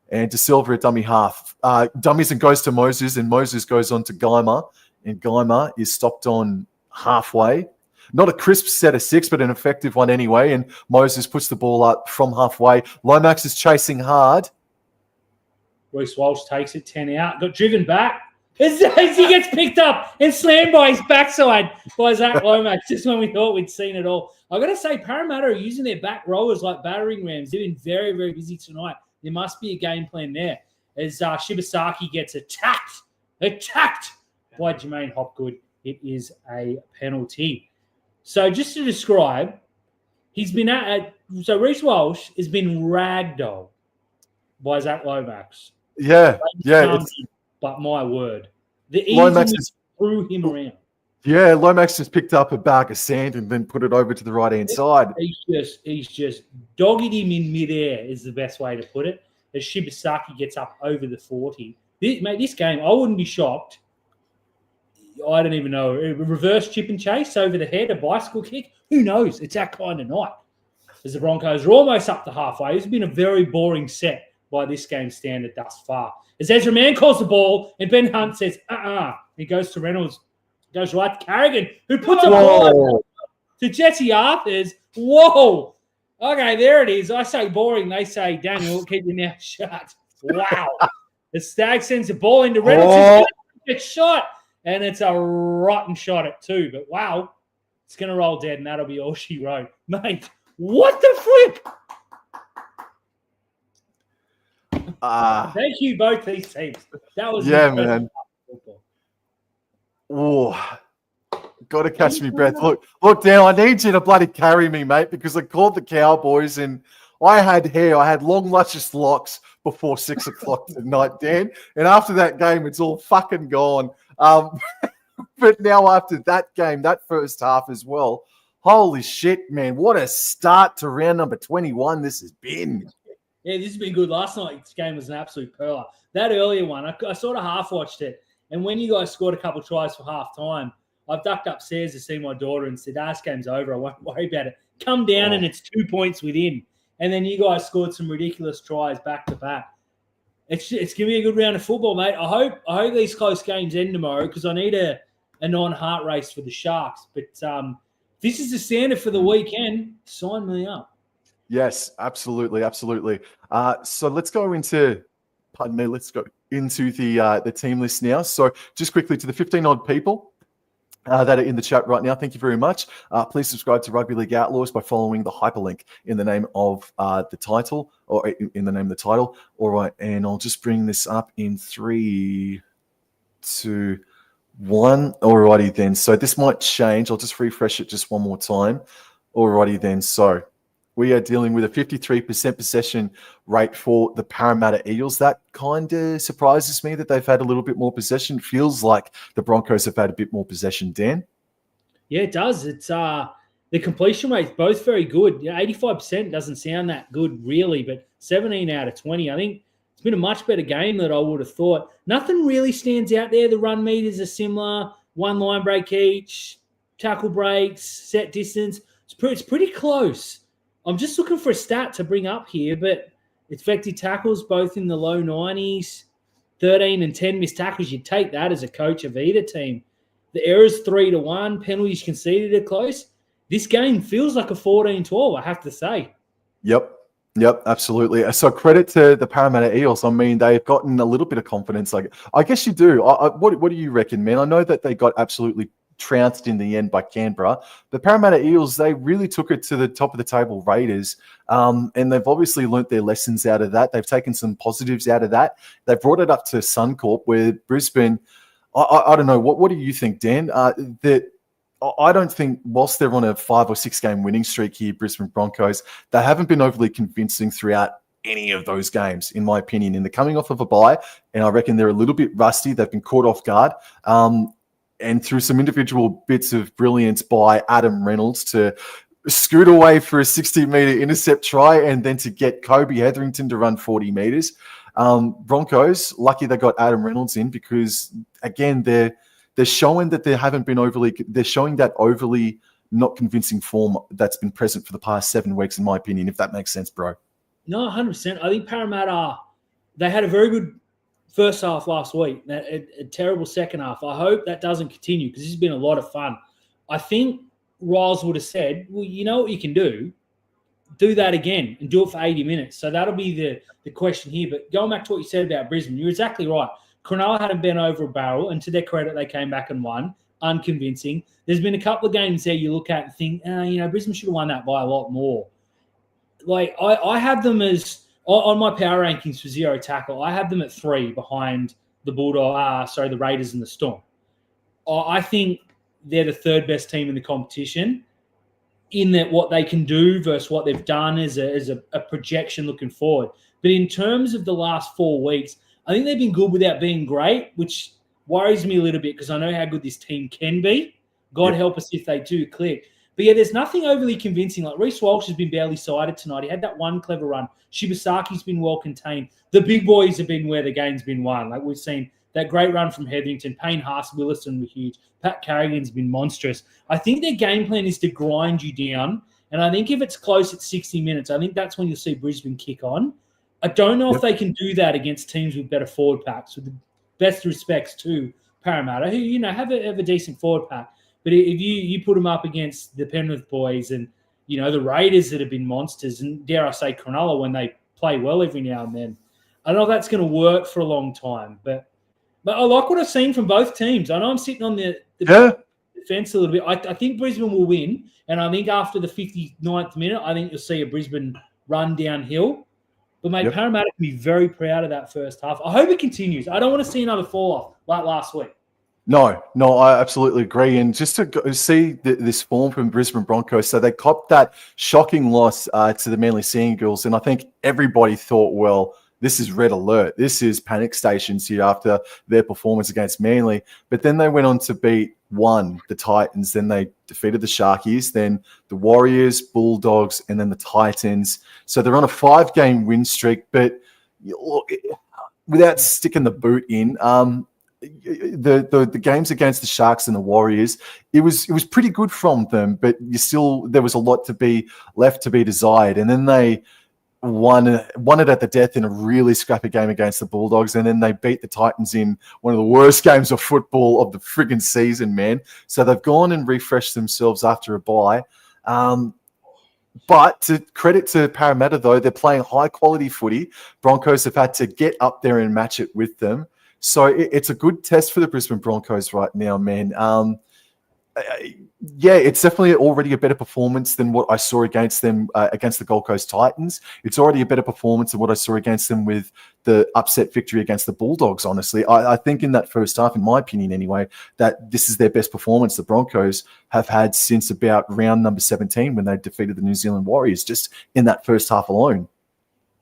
And De Silva at dummy half. Dummies and goes to Moses, and Moses goes on to Geimer. And Geimer is stopped on halfway. Not a crisp set of 6, but an effective one anyway. And Moses puts the ball up from halfway. Lomax is chasing hard. Reece Walsh takes it 10 out. Got driven back. As he gets picked up and slammed by his backside by Zach Lomax, just when we thought we'd seen it all. I've got to say, Parramatta are using their back rowers like battering rams. They've been very, very busy tonight. There must be a game plan there. As Shibasaki gets attacked by Jermaine Hopgood. It is a penalty. So just to describe, he's been so Reece Walsh has been ragdolled by Zach Lomax. Yeah. But my word, the Eels threw him around. Yeah, Lomax just picked up a bag of sand and then put it over to the right-hand side. He's just dogged him in midair is the best way to put it. As Shibasaki gets up over the 40. This game, I wouldn't be shocked. I don't even know. A reverse chip and chase over the head, a bicycle kick. Who knows? It's that kind of night. As the Broncos are almost up to halfway. It's been a very boring set by this game standard thus far. As Ezra Mann calls the ball, and Ben Hunt says, He goes to Reynolds. Goes right to Carrigan, who puts a ball to Jesse Arthurs. Whoa. Okay, there it is. I say boring. They say, Daniel, keep your mouth shut. Wow. The Stag sends the ball into Reynolds. Gets shot. And it's a rotten shot at 2. But wow, it's going to roll dead, and that'll be all she wrote. Mate, what the flip? Thank you, both these teams. That was man. Oh, got to catch me breath. Look, Dan, I need you to bloody carry me, mate, because I called the Cowboys and I had hair. I had long, luscious locks before 6 o'clock tonight, Dan. And after that game, it's all fucking gone. But now after that game, that first half as well, holy shit, man. What a start to round number 21 this has been. Yeah, this has been good. Last night's game was an absolute pearler. That earlier one, I sort of half watched it. And when you guys scored a couple of tries for half time, I've ducked upstairs to see my daughter and said, this game's over. I won't worry about it. Come down and it's 2 points within. And then you guys scored some ridiculous tries back to back. It's going to be a good round of football, mate. I hope these close games end tomorrow because I need a non-heart race for the Sharks. But this is the standard for the weekend. Sign me up. Yes, absolutely, absolutely. So let's go into the team list now. So just quickly to the 15-odd people that are in the chat right now, thank you very much. Please subscribe to Rugby League Outlaws by following the hyperlink in the name of the title, or in the name of the title. All right, and I'll just bring this up in 3, 2, 1. Alrighty then. So this might change. I'll just refresh it just one more time. Alrighty then. So we are dealing with a 53% possession rate for the Parramatta Eels. That kind of surprises me that they've had a little bit more possession. Feels like the Broncos have had a bit more possession, Dan. Yeah, it does. It's the completion rate's both very good. 85% doesn't sound that good, really, but 17 out of 20. I think it's been a much better game than I would have thought. Nothing really stands out there. The run meters are similar. 1 line break each, tackle breaks, set distance. It's pretty close. I'm just looking for a stat to bring up here, but effective tackles both in the low 90s, 13 and 10 missed tackles. You'd take that as a coach of either team. The errors 3-1, penalties conceded are close. This game feels like a 14-12, I have to say. Yep, absolutely. So credit to the Parramatta Eels. I mean, they've gotten a little bit of confidence. I guess you do. What do you reckon, man? I know that they got absolutely trounced in the end by Canberra. The Parramatta Eels, they really took it to the top of the table Raiders, and they've obviously learnt their lessons out of that. They've taken some positives out of that. They've brought it up to Suncorp, where Brisbane, I don't know, what do you think, Dan? I don't think, whilst they're on a 5 or 6 game winning streak here, Brisbane Broncos, they haven't been overly convincing throughout any of those games, in my opinion. And they're coming off of a bye, and I reckon they're a little bit rusty. They've been caught off guard. And through some individual bits of brilliance by Adam Reynolds to scoot away for a 60-metre intercept try and then to get Kobe Hetherington to run 40 metres. Broncos, lucky they got Adam Reynolds in because, again, they're showing that they're showing that overly not convincing form that's been present for the past 7 weeks, in my opinion, if that makes sense, bro. No, 100%. I think Parramatta, they had a very good first half last week, a terrible second half. I hope that doesn't continue because this has been a lot of fun. I think Riles would have said, well, you know what you can do? Do that again and do it for 80 minutes. So that'll be the question here. But going back to what you said about Brisbane, you're exactly right. Cronulla hadn't been over a barrel, and to their credit, they came back and won. Unconvincing. There's been a couple of games there you look at and think, Brisbane should have won that by a lot more. Like, I have them as... On my power rankings for zero tackle, I have them at 3 behind the the Raiders and the Storm. I think they're the 3rd best team in the competition in that what they can do versus what they've done as a projection looking forward. But in terms of the last 4 weeks, I think they've been good without being great, which worries me a little bit because I know how good this team can be. God help us if they do click. But yeah, there's nothing overly convincing. Like Reece Walsh has been barely sided tonight. He had that one clever run. Shibasaki's been well contained. The big boys have been where the game's been won. Like we've seen that great run from Hetherington. Payne Haas, Williston were huge. Pat Carrigan's been monstrous. I think their game plan is to grind you down. And I think if it's close at 60 minutes, I think that's when you'll see Brisbane kick on. I don't know if they can do that against teams with better forward packs. With the best respects to Parramatta, who have a decent forward pack. But if you put them up against the Penrith boys and, the Raiders that have been monsters, and dare I say Cronulla when they play well every now and then, I don't know if that's going to work for a long time. But I like what I've seen from both teams. I know I'm sitting on the defence a little bit. I think Brisbane will win. And I think after the 59th minute, I think you'll see a Brisbane run downhill. But, mate, Parramatta can be very proud of that first half. I hope it continues. I don't want to see another fall-off like last week. No, I absolutely agree. And just to see this form from Brisbane Broncos, so they copped that shocking loss to the Manly Sea Eagles, and I think everybody thought, well, this is red alert. This is panic stations here after their performance against Manly. But then they went on to beat the Titans. Then they defeated the Sharkies, then the Warriors, Bulldogs, and then the Titans. So they're on a 5-game win streak. But look, without sticking the boot in, the games against the Sharks and the Warriors, it was pretty good from them. But there was a lot to be left to be desired. And then they won it at the death in a really scrappy game against the Bulldogs, and then they beat the Titans in one of the worst games of football of the friggin' season, man. So they've gone and refreshed themselves after a bye. But to credit to Parramatta, though, they're playing high-quality footy. Broncos have had to get up there and match it with them. So it's a good test for the Brisbane Broncos right now, man. Yeah, it's definitely already a better performance than what I saw against them against the Gold Coast Titans. It's already a better performance than what I saw against them with the upset victory against the Bulldogs, honestly. I think in that first half, in my opinion anyway, that this is their best performance the Broncos have had since about round number 17 when they defeated the New Zealand Warriors, just in that first half alone.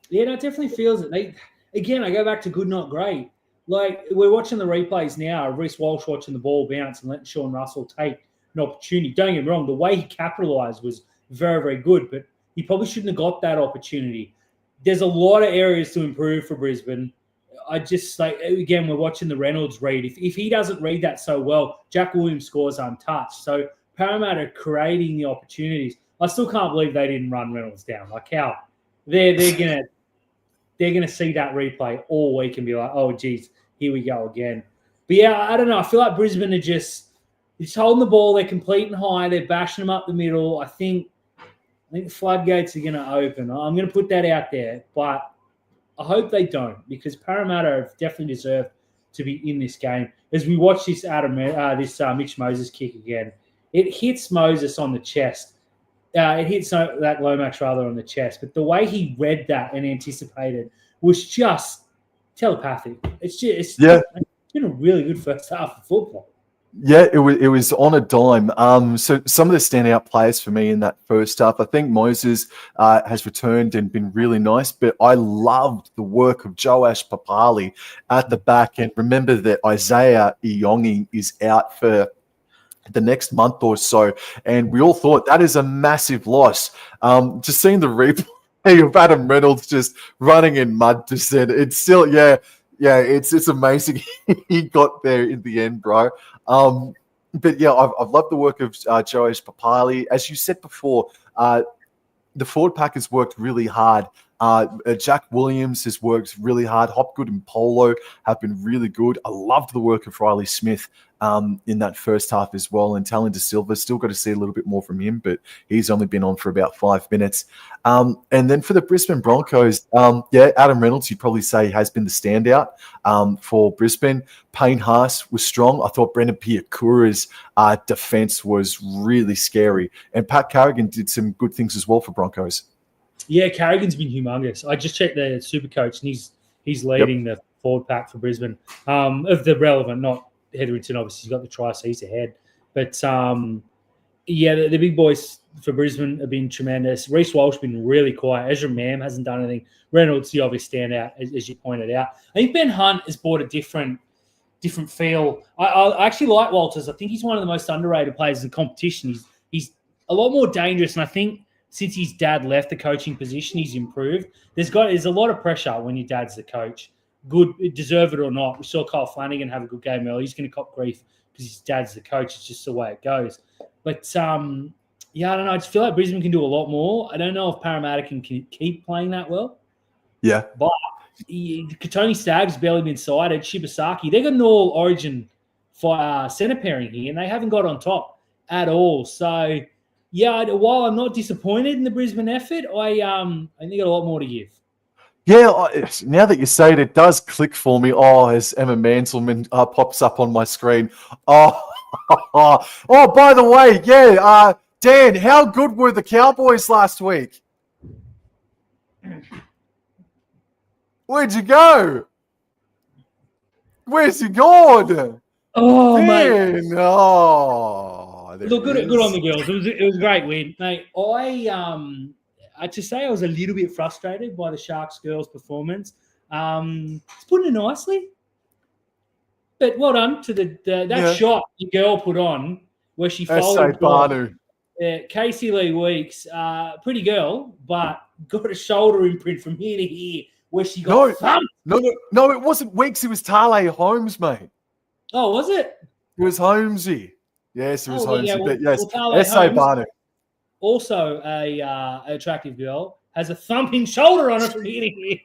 Yeah, no, it definitely feels it. Again, I go back to good, not great. Like, we're watching the replays now, Reece Walsh watching the ball bounce and letting Sean Russell take an opportunity. Don't get me wrong, the way he capitalised was very, very good, but he probably shouldn't have got that opportunity. There's a lot of areas to improve for Brisbane. I just, again, we're watching the Reynolds read. If he doesn't read that so well, Jack Williams scores untouched. So Parramatta creating the opportunities. I still can't believe they didn't run Reynolds down. Like, how? They're gonna see that replay all week and be like, oh, geez, here we go again. But yeah, I don't know. I feel like Brisbane are just holding the ball. They're completing high. They're bashing them up the middle. I think the floodgates are going to open. I'm going to put that out there, but I hope they don't, because Parramatta have definitely deserved to be in this game. As we watch this Mitch Moses kick again, it hits Moses on the chest. It hits that Lomax rather on the chest, but the way he read that and anticipated was just telepathic. It's been a really good first half of football. Yeah, it was on a dime. So some of the standout players for me in that first half, I think Moses has returned and been really nice, but I loved the work of Joash Papali at the back. And remember that Isaiah Iongi is out for the next month or so, and we all thought that is a massive loss. Just seeing the replay of Adam Reynolds just running in mud descent, it's still, it's amazing he got there in the end, bro. But yeah, I've loved the work of Joash Papali. As you said before, the forward pack has worked really hard. Jack Williams has worked really hard. Hopgood and Polo have been really good. I loved the work of Riley Smith in that first half as well. And Talon De Silva, still got to see a little bit more from him, but he's only been on for about 5 minutes. And then for the Brisbane Broncos, Adam Reynolds, you'd probably say, has been the standout for Brisbane. Payne Haas was strong. I thought Brendan Piakura's defense was really scary. And Pat Carrigan did some good things as well for Broncos. Yeah, Carrigan's been humongous. I just checked the super coach, and he's leading the forward pack for Brisbane. Of the relevant, not Hetherington, obviously, he's got the try, so he's ahead. But, the big boys for Brisbane have been tremendous. Reece Walsh has been really quiet. Ezra Mam hasn't done anything. Reynolds, the obvious standout, as you pointed out. I think Ben Hunt has brought a different feel. I actually like Walters. I think he's one of the most underrated players in the competition. He's a lot more dangerous, and I think since his dad left the coaching position, he's improved. There's a lot of pressure when your dad's the coach. Good, deserve it or not. We saw Kyle Flanagan have a good game early. He's going to cop grief because his dad's the coach. It's just the way it goes. But, I don't know. I just feel like Brisbane can do a lot more. I don't know if Parramatta can keep playing that well. Yeah. But Tony Stagg's barely been sighted. Shibasaki, they got an all-origin centre pairing here, and they haven't got on top at all. So, while I'm not disappointed in the Brisbane effort, I think they got a lot more to give. Yeah, now that you say it, it does click for me. Oh, as Emma Manselman pops up on my screen. Oh, by the way, Dan, how good were the Cowboys last week? Where'd you go? Where's he gone? Oh, Dan, mate. Look, good on the girls. It was a great win, mate. I to say I was a little bit frustrated by the Sharks girls' performance. He's putting it nicely. But well done to that shot the girl put on where she folded. Casey Lee Weeks, pretty girl, but got a shoulder imprint from here to here where she got thumped. No, it wasn't Weeks. It was Tale Holmes, mate. Oh, was it? It was Holmesy. Yes, it was Holmesy. Yeah, but yes, S.A. Barnu. Also a attractive girl, has a thumping shoulder on her from here to here.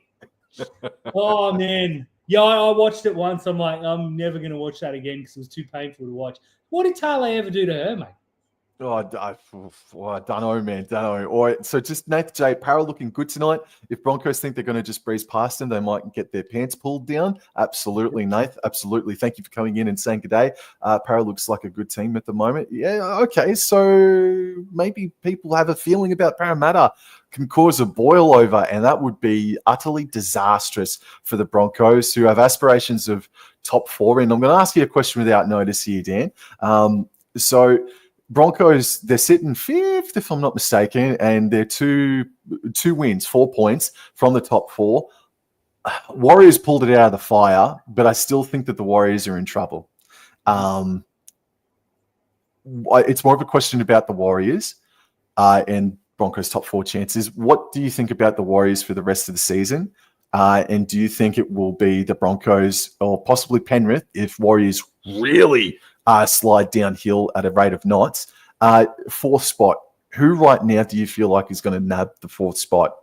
Oh, man. Yeah, I watched it once. I'm like, I'm never going to watch that again because it was too painful to watch. What did Tale ever do to her, mate? Oh, I don't know, man. Don't know. All right, so just Nath J. Para looking good tonight. If Broncos think they're going to just breeze past them, they might get their pants pulled down. Absolutely, Nath. Absolutely. Thank you for coming in and saying good day. Para looks like a good team at the moment. Yeah, okay. So maybe people have a feeling about Parramatta can cause a boil over, and that would be utterly disastrous for the Broncos, who have aspirations of top 4. And I'm going to ask you a question without notice here, Dan. So Broncos, they're sitting 5th, if I'm not mistaken, and they're two wins, 4 points from the top 4. Warriors pulled it out of the fire, but I still think that the Warriors are in trouble. It's more of a question about the Warriors and Broncos' top 4 chances. What do you think about the Warriors for the rest of the season? And do you think it will be the Broncos or possibly Penrith if Warriors really slide downhill at a rate of knots? 4th spot. Who right now do you feel like is going to nab the 4th spot?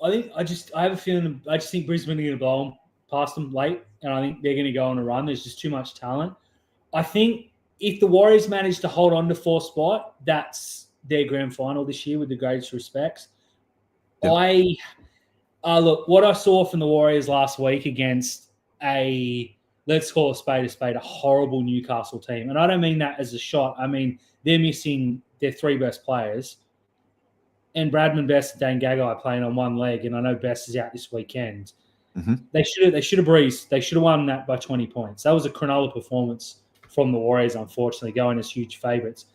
I have a feeling. I just think Brisbane are going to blow them past them late, and I think they're going to go on a run. There's just too much talent. I think if the Warriors manage to hold on to 4th spot, that's their grand final this year, with the greatest respects. Yep. Look, what I saw from the Warriors last week against let's call a spade, a horrible Newcastle team. And I don't mean that as a shot. I mean, they're missing their 3 best players. And Bradman Best and Dane Gagai are playing on one leg, and I know Best is out this weekend. Mm-hmm. They should have breezed. They should have won that by 20 points. That was a Cronulla performance from the Warriors, unfortunately, going as huge favourites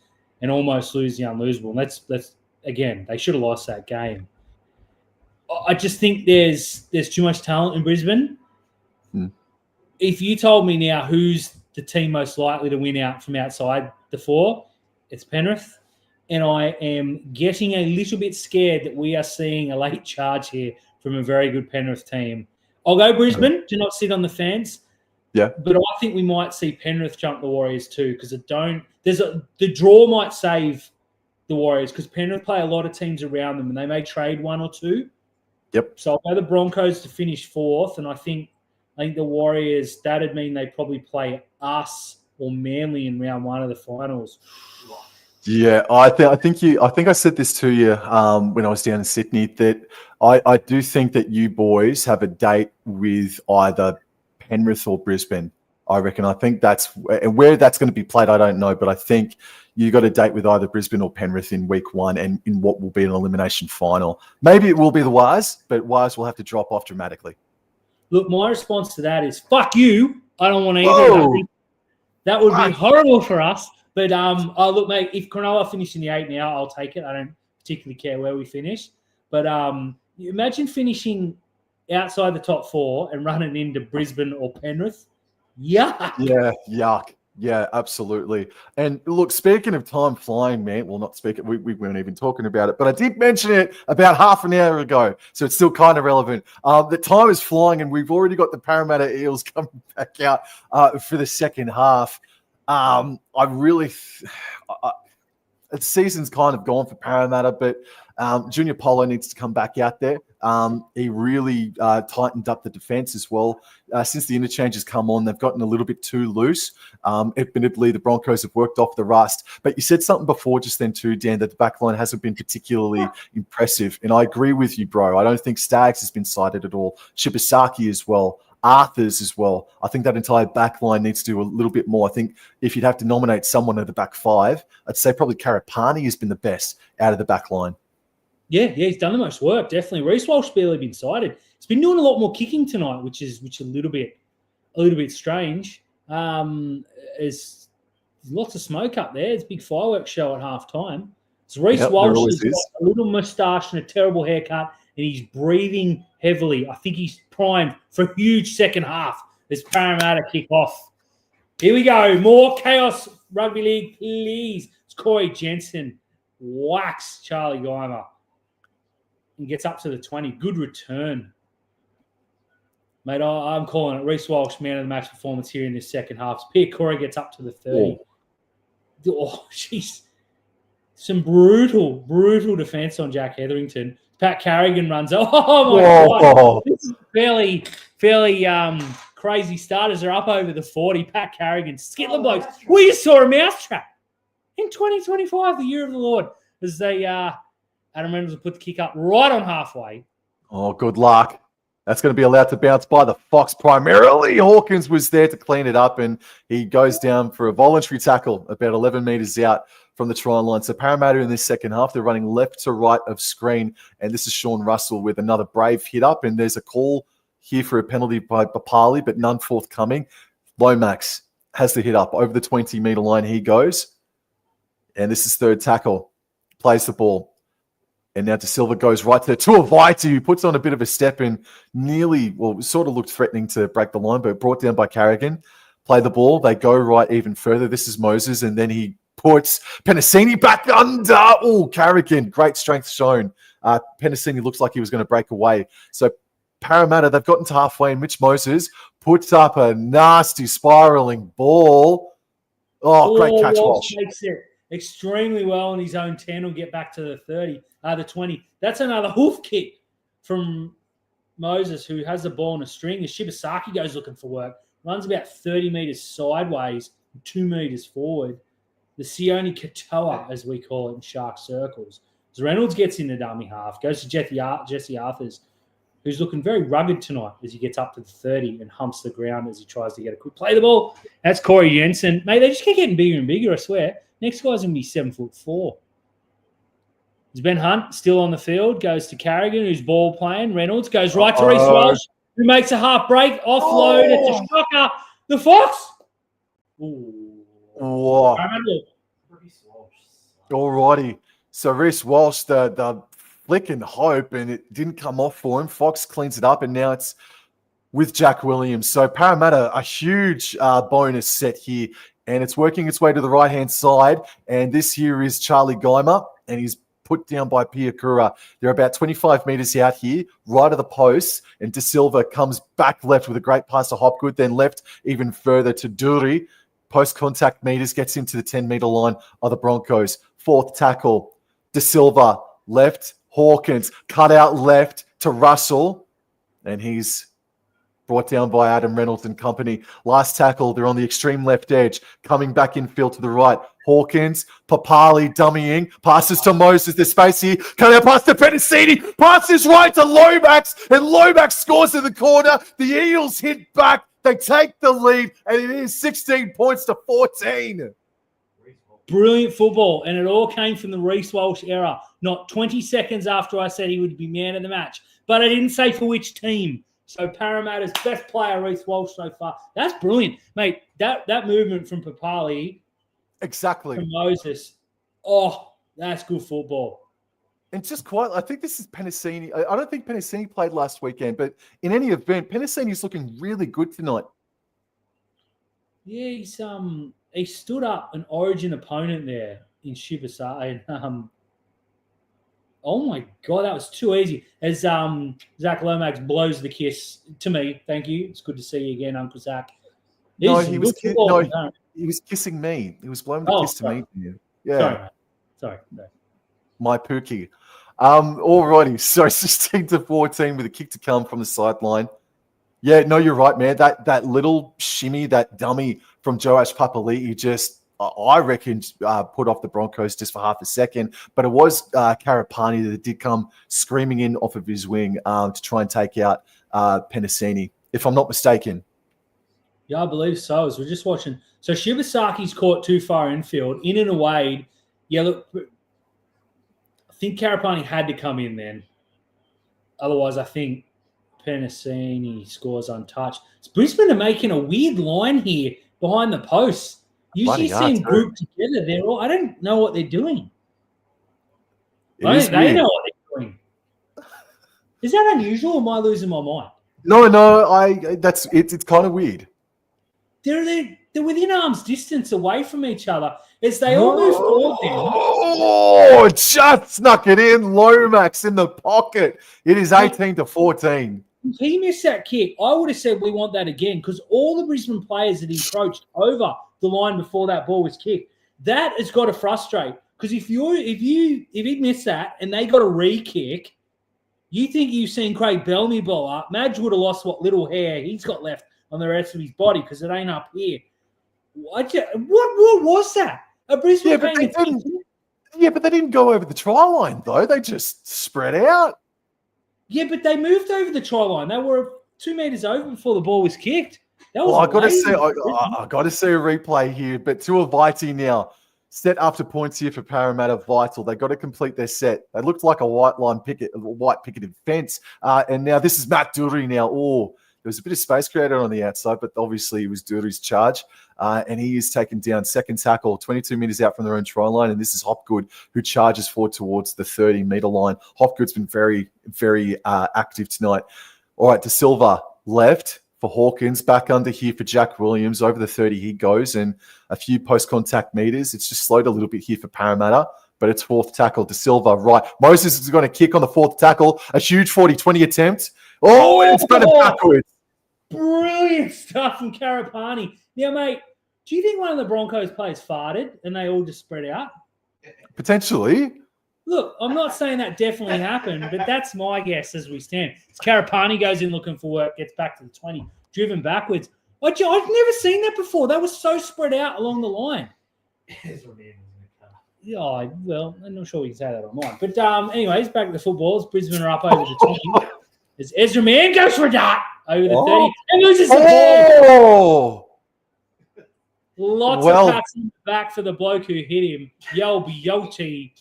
and almost lose the unlosable. And let's again, they should have lost that game. I just think there's too much talent in Brisbane. If you told me now who's the team most likely to win out from outside the 4, it's Penrith. And I am getting a little bit scared that we are seeing a late charge here from a very good Penrith team. I'll go Brisbane. Do not sit on the fence. Yeah. But I think we might see Penrith jump the Warriors too, because the draw might save the Warriors, because Penrith play a lot of teams around them and they may trade 1 or 2. Yep. So I'll go the Broncos to finish 4th, and I think the Warriors, that'd mean they probably play us or Manly in round 1 of the finals. Yeah, I think I said this to you when I was down in Sydney, that I do think that you boys have a date with either Penrith or Brisbane. I reckon. I think that's where that's going to be played. I don't know, but I think you got a date with either Brisbane or Penrith in week 1, and in what will be an elimination final. Maybe it will be the Wires, but Wires will have to drop off dramatically. Look, my response to that is fuck you. I don't want either. That would be horrible for us. But look, mate, if Cronulla finish in the 8 now, I'll take it. I don't particularly care where we finish. But you imagine finishing outside the top 4 and running into Brisbane or Penrith. Yuck. Yeah, yuck. Yeah, absolutely. And look, speaking of time flying, man, well, not speaking, we weren't even talking about it, but I did mention it about half an hour ago, so it's still kind of relevant. The time is flying, and we've already got the Parramatta Eels coming back out for the second half. The season's kind of gone for Parramatta, but Junior Polo needs to come back out there. He really tightened up the defense as well. Since the interchange has come on, they've gotten a little bit too loose. Admittedly, the Broncos have worked off the rust. But you said something before just then too, Dan, that the backline hasn't been particularly impressive. And I agree with you, bro. I don't think Staggs has been cited at all. Shibasaki as well. Arthurs as well. I think that entire back line needs to do a little bit more. I think if you'd have to nominate someone at the back 5, I'd say probably Karapani has been the best out of the back line. Yeah, he's done the most work, definitely. Reece Walsh barely been cited. He's been doing a lot more kicking tonight, which is a little bit strange. There's lots of smoke up there. It's a big fireworks show at halftime. So Reece Walsh has got a little moustache and a terrible haircut and he's breathing heavily. I think he's primed for a huge second half as Parramatta kick off. Here we go. More chaos rugby league, please. It's Corey Jensen. Whacks Charlie Geimer. And gets up to the 20. Good return. Mate, I'm calling it Reece Walsh, man of the match performance here in this second half. Pierre Corey gets up to the 30. Oh, jeez. Some brutal defense on Jack Hetherington. Pat Carrigan runs. Oh, my God. This is fairly crazy. Starters are up over the 40. Pat Carrigan, Skitler blokes. We just saw a mousetrap in 2025, the year of the Lord, as they Adam Reynolds will put the kick up right on halfway. Oh, good luck. That's going to be allowed to bounce by the Fox primarily. Hawkins was there to clean it up, and he goes down for a voluntary tackle about 11 metres out from the try line. So Parramatta in this second half, they're running left to right of screen, and this is Sean Russell with another brave hit up, and there's a call here for a penalty by Papali, but none forthcoming. Lomax has the hit up over the 20-metre line. He goes, and this is third tackle. Plays the ball. And now De Silva goes right to Tuivasa, who puts on a bit of a step and sort of looked threatening to break the line, but brought down by Carrigan. Play the ball. They go right even further. This is Moses, and then he puts Penasini back under. Oh, Carrigan, great strength shown. Penasini looks like he was going to break away. So Parramatta, they've gotten to halfway, and Mitch Moses puts up a nasty spiraling ball. Oh, great catch, Walsh. Makes it extremely well in his own 10. Will get back to the 30. The 20. That's another hoof kick from Moses, who has the ball in a string. As Shibasaki goes looking for work, runs about 30 metres sideways, 2 metres forward. The Sione Katoa, as we call it in Shark circles. As Reynolds gets in the dummy half, goes to Jesse Arthurs, who's looking very rugged tonight as he gets up to the 30 and humps the ground as he tries to get a quick play the ball. That's Corey Jensen. Mate, they just keep getting bigger and bigger, I swear. Next guy's going to be 7'4". There's Ben Hunt still on the field, goes to Carrigan, who's ball playing. Reynolds goes right to Reece Walsh, who makes a half break, offload it to Shocker. The Fox. All righty. So Reece Walsh, the flick and hope, and it didn't come off for him. Fox cleans it up, and now it's with Jack Williams. So Parramatta, a huge bonus set here, and it's working its way to the right-hand side. And this here is Charlie Geimer, and he's put down by Piakura. They're about 25 metres out here, right of the post, and De Silva comes back left with a great pass to Hopgood, then left even further to Dury. Post-contact meters gets him to the 10-metre line of the Broncos. Fourth tackle, De Silva, left, Hawkins, cut out left to Russell, and he's brought down by Adam Reynolds and company. Last tackle, they're on the extreme left edge, coming back infield to the right. Hawkins, Papali dummying, passes to Moses, there's space here, cut out pass to Penasini, passes right to Lomax, and Lomax scores in the corner. The Eels hit back, they take the lead, and it is 16 points to 14. Brilliant football, and it all came from the Reece Walsh era. Not 20 seconds after I said he would be man of the match, but I didn't say for which team. So Parramatta's best player, Reece Walsh, so far. That's brilliant, mate. That movement from Papali, exactly, from Moses. Oh, that's good football. And just quite, I think this is Penasini. I don't think Penasini played last weekend, but in any event, Penasini's looking really good tonight. Yeah, he stood up an Origin opponent there in Shibasaki. Oh my God, that was too easy. As Zach Lomax blows the kiss to me. Thank you. It's good to see you again, Uncle Zach. He was kissing me. He was blowing the kiss to me. Yeah. Sorry. No. My Pookie. Alrighty. So 16-14 with a kick to come from the sideline. Yeah, no, you're right, man. That little shimmy, that dummy from Joash Papali'i just, I reckon, put off the Broncos just for half a second. But it was Karapani that did come screaming in off of his wing to try and take out Penasini, if I'm not mistaken. Yeah, I believe so. As we're just watching. So Shibasaki's caught too far infield, in and away. Yeah, look, I think Karapani had to come in then. Otherwise, I think Penasini scores untouched. It's Brisbane are making a weird line here behind the posts. Usually see them grouped together. I don't know what they're doing. They know what they're doing. Is that unusual or am I losing my mind? No, it's kind of weird. They're within arm's distance away from each other as they all move forward now. Oh, just snuck it in. Lomax in the pocket. It is 18-14. If he missed that kick, I would have said we want that again because all the Brisbane players had encroached over the line before that ball was kicked. That has got to frustrate because if he missed that and they got a re-kick, you think you've seen Craig Bellamy bowl up. Madge would have lost what little hair he's got left on the rest of his body because it ain't up here. What was that? A Brisbane but they didn't go over the try line, though. They just spread out. Yeah, but they moved over the try line. They were 2 meters over before the ball was kicked. That was I got to see a replay here, but Tuivasa now set after points here for Parramatta. Vital. They got to complete their set. They looked like a white picketed fence, and now this is Matt Dury now. Oh, there was a bit of space created on the outside, but obviously it was Dury's charge, and he is taken down. Second tackle, 22 meters out from their own try line, and this is Hopgood who charges forward towards the 30-meter line. Hopgood's been very, very active tonight. All right, De Silva left for Hawkins, back under here for Jack Williams. Over the 30 he goes, and a few post-contact meters. It's just slowed a little bit here for Parramatta, but it's fourth tackle. De Silva, right. Moses is going to kick on the fourth tackle. A huge 40-20 attempt. Oh, and it's going backwards. Brilliant stuff from Karapani. Now, mate, do you think one of the Broncos players farted and they all just spread out? Potentially. Look, I'm not saying that definitely happened, but that's my guess as we stand. Karapani goes in looking for work, gets back to the 20, driven backwards. I've never seen that before. They were so spread out along the line. Yeah, well, I'm not sure we can say that online. But anyways, back to the footballs. Brisbane are up over the 20. As Ezra Mann goes for a dart over the 30 and loses the ball. Lots of pats in the back for the bloke who hit him. Yelty.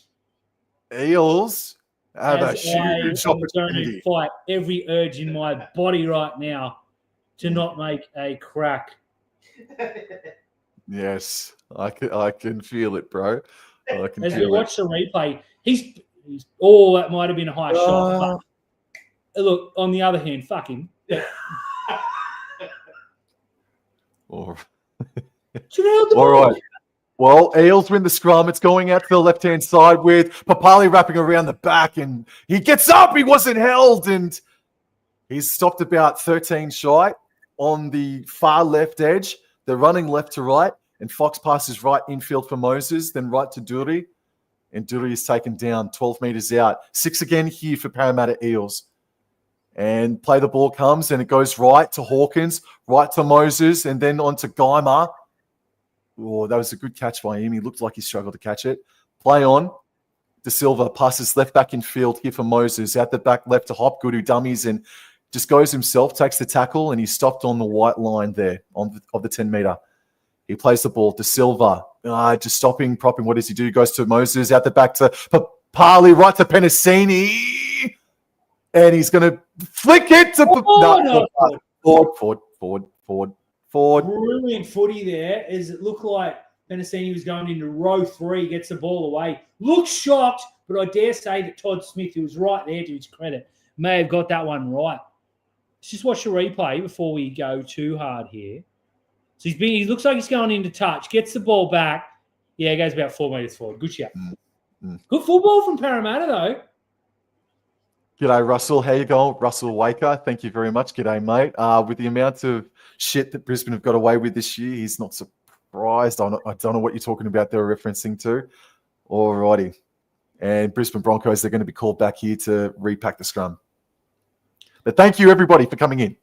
Eels have a huge I'm opportunity. going to fight every urge in my body right now to not make a crack. Yes, I can feel it, bro. As we watch the replay, he's that might have been a high shot. But look, on the other hand, fuck him. All right. Well, Eels win the scrum. It's going out to the left-hand side with Papali wrapping around the back, and he gets up. He wasn't held, and he's stopped about 13 shy on the far left edge. They're running left to right, and Fox passes right infield for Moses, then right to Dury, and Dury is taken down 12 meters out. 6 again here for Parramatta Eels. And play the ball comes, and it goes right to Hawkins, right to Moses, and then on to Geimer. Oh, that was a good catch by him. He looked like he struggled to catch it. Play on. De Silva passes left back in field here for Moses. Out the back left to Hopgood, who dummies and just goes himself, takes the tackle, and he's stopped on the white line there of the 10-meter. He plays the ball. De Silva, just stopping, propping. What does he do? He goes to Moses, out the back to Papali, right to Penasini. And he's going to flick it to forward. Brilliant footy there. As it looked like Penasini was going into row 3, gets the ball away. Looks shocked, but I dare say that Todd Smith, who was right there to his credit, may have got that one right. Let's just watch the replay before we go too hard here. So he looks like he's going into touch, gets the ball back. Yeah, goes about 4 meters forward. Good shot. Good football from Parramatta, though. G'day, Russell. How you going? Russell Waker. Thank you very much. G'day, mate. With the amount of shit that Brisbane have got away with this year, he's not surprised. I don't know what you're talking about they're referencing to. Alrighty. And Brisbane Broncos, they're going to be called back here to repack the scrum. But thank you, everybody, for coming in.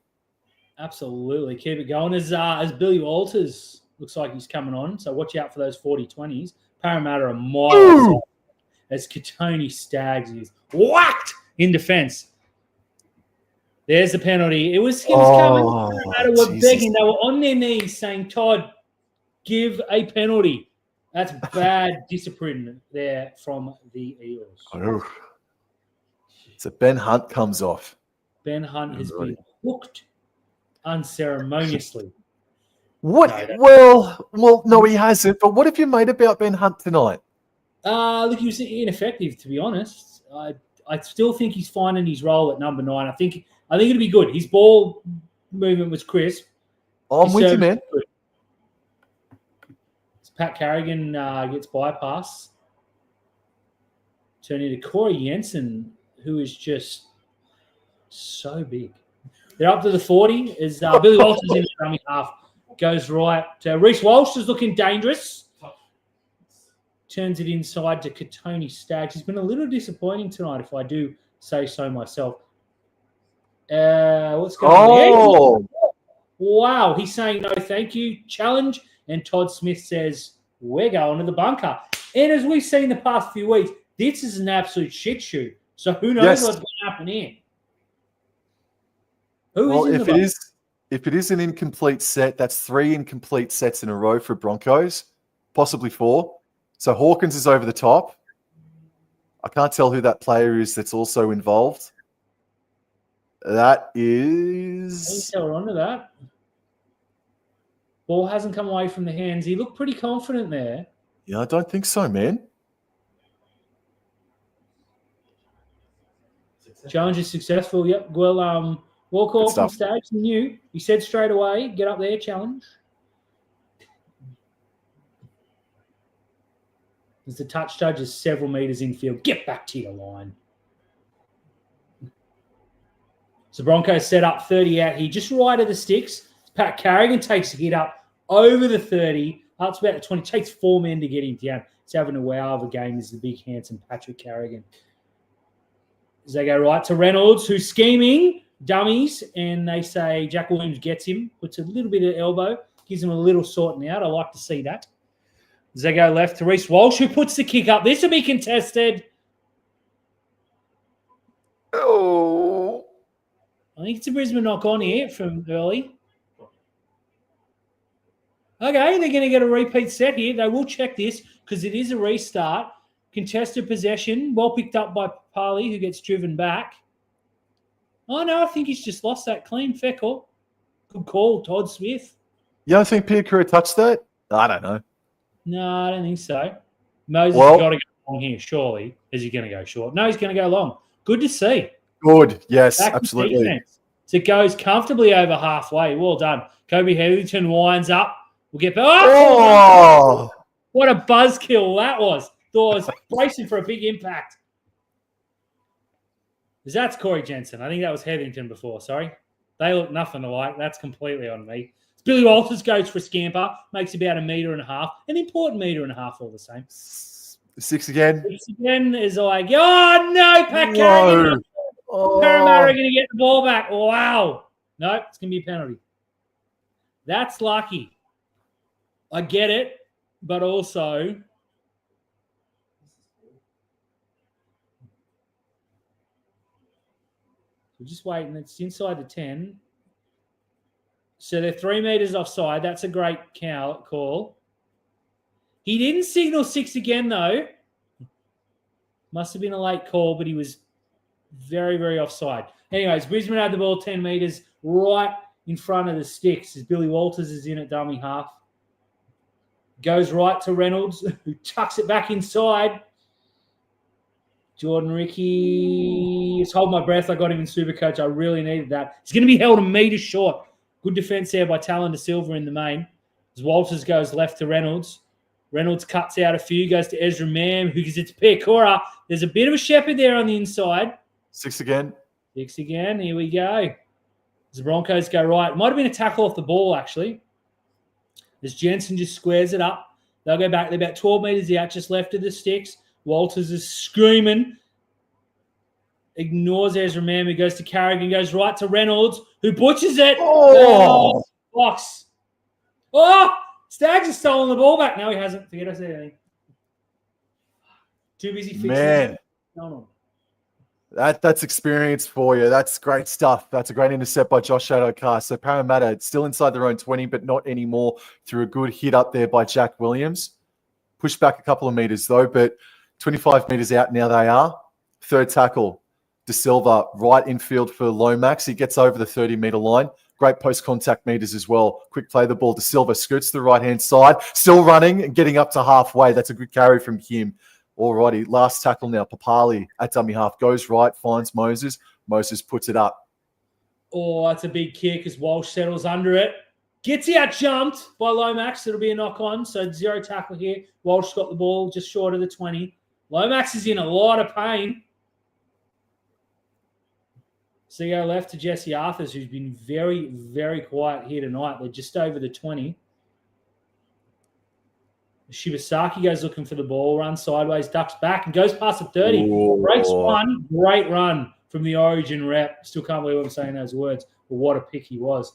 Absolutely. Keep it going. As Billy Walters looks like he's coming on, so watch out for those 40-20s. Parramatta are miles as Katoni Staggs is whacked in defence. There's the penalty. It was coming. Parramatta were begging. They were on their knees saying, Todd, give a penalty. That's bad discipline there from the Eels. So Ben Hunt comes off. Ben Hunt has been hooked unceremoniously. What? Well, no, he hasn't. But what have you made about Ben Hunt tonight? Look, he was ineffective, to be honest. I I still think he's finding his role at number 9. I think it'll be good. His ball movement was crisp. I'm with you, man. Pat Carrigan gets bypassed. Turning to Corey Jensen, who is just so big. They're up to the 40 as Billy Walters in the dummy half. Goes right. Reece Walsh is looking dangerous. Turns it inside to Katoni Staggs. He's been a little disappointing tonight, if I do say so myself. What's going on there? Wow. He's saying no thank you. Challenge. And Todd Smith says, we're going to the bunker. And as we've seen the past few weeks, this is an absolute shit shoot. So who knows what's going to happen here? If it is an incomplete set, that's 3 incomplete sets in a row for Broncos, possibly 4. So Hawkins is over the top. I can't tell who that player is that's also involved. That is... We're on to that. Ball hasn't come away from the hands. He looked pretty confident there. Yeah, I don't think so, man. Challenge is successful. Yep. Well, walk off from Staggs. He said straight away, get up there, challenge. As the touch judge is several metres infield. Get back to your line. So Broncos set up 30 out here, just right of the sticks. Pat Carrigan takes a hit up over the 30, up to about the 20. Takes 4 men to get him down. He's having a wow of a game. Is the big, handsome Patrick Carrigan. As they go right to Reynolds, who's scheming, dummies, and they say Jack Williams gets him, puts a little bit of elbow, gives him a little sorting out. I like to see that. As they go left to Reece Walsh, who puts the kick up. This will be contested. Oh. I think it's a Brisbane knock on here from early. Okay, they're going to get a repeat set here. They will check this because it is a restart. Contested possession, well picked up by Parley, who gets driven back. Oh, no, I think he's just lost that clean. Fair call. Good call, Todd Smith. You don't think Peter Crew touched that? I don't know. No, I don't think so. Moses has got to go long here, surely. Is he going to go short? No, he's going to go long. Good to see. Good, yes, Back absolutely. So it goes comfortably over halfway. Well done. Kobe Hetherington winds up. We'll get back. Oh! What a buzzkill that was. Thought I was bracing for a big impact. That's Corey Jensen. I think that was Hetherington before. Sorry. They look nothing alike. That's completely on me. Billy Walters goes for a scamper. Makes about 1.5 meters. An important 1.5 meters all the same. 6 again. 6 again is like, oh, no, Pat Carrigan. Parramatta are going to get the ball back. Wow. No, it's going to be a penalty. That's lucky. I get it, but also... We're just waiting. It's inside the 10. So they're 3 meters offside. That's a great call. He didn't signal 6 again, though. Must have been a late call, but he was very, very offside. Anyways, Brisbane had the ball 10 meters right in front of the sticks as Billy Walters is in at dummy half. Goes right to Reynolds, who tucks it back inside. Jordan Ricky, just hold my breath. I got him in Supercoach. I really needed that. He's going to be held 1 meter short. Good defense there by Talon de Silva in the main. As Walters goes left to Reynolds. Reynolds cuts out a few, goes to Ezra Mam, who gives it to Pierre Cora. There's a bit of a shepherd there on the inside. 6 again. 6 again. Here we go. As the Broncos go right. Might have been a tackle off the ball, actually. As Jensen just squares it up. They'll go back. They're about 12 meters out, just left of the sticks. Walters is screaming. Ignores Ezra Mam, who goes to Carrigan, goes right to Reynolds, who butchers it. Oh! Box. Oh! Staggs has stolen the ball back. No, he hasn't. Forget I said anything. Too busy fixing Man. it. No. That's experience for you. That's great stuff. That's a great intercept by Josh Shadowcast. So Parramatta, it's still inside their own 20, but not anymore through a good hit up there by Jack Williams. Pushed back a couple of meters, though, but 25 meters out now they are. Third tackle, De Silva, right infield for Lomax. He gets over the 30-meter line. Great post-contact meters as well. Quick play the ball. De Silva scoots to the right-hand side. Still running and getting up to halfway. That's a good carry from him. Alrighty, last tackle now. Papali at dummy half goes right, finds Moses. Moses puts it up. Oh, that's a big kick as Walsh settles under it. Gets out jumped by Lomax. It'll be a knock on. So 0 tackle here. Walsh got the ball just short of the 20. Lomax is in a lot of pain. So you go left to Jesse Arthurs, who's been very, very quiet here tonight. They're just over the 20. Shibasaki goes looking for the ball, runs sideways, ducks back, and goes past the 30. Ooh. Breaks one. Great run from the Origin rep. Still can't believe I'm saying those words, but what a pick he was.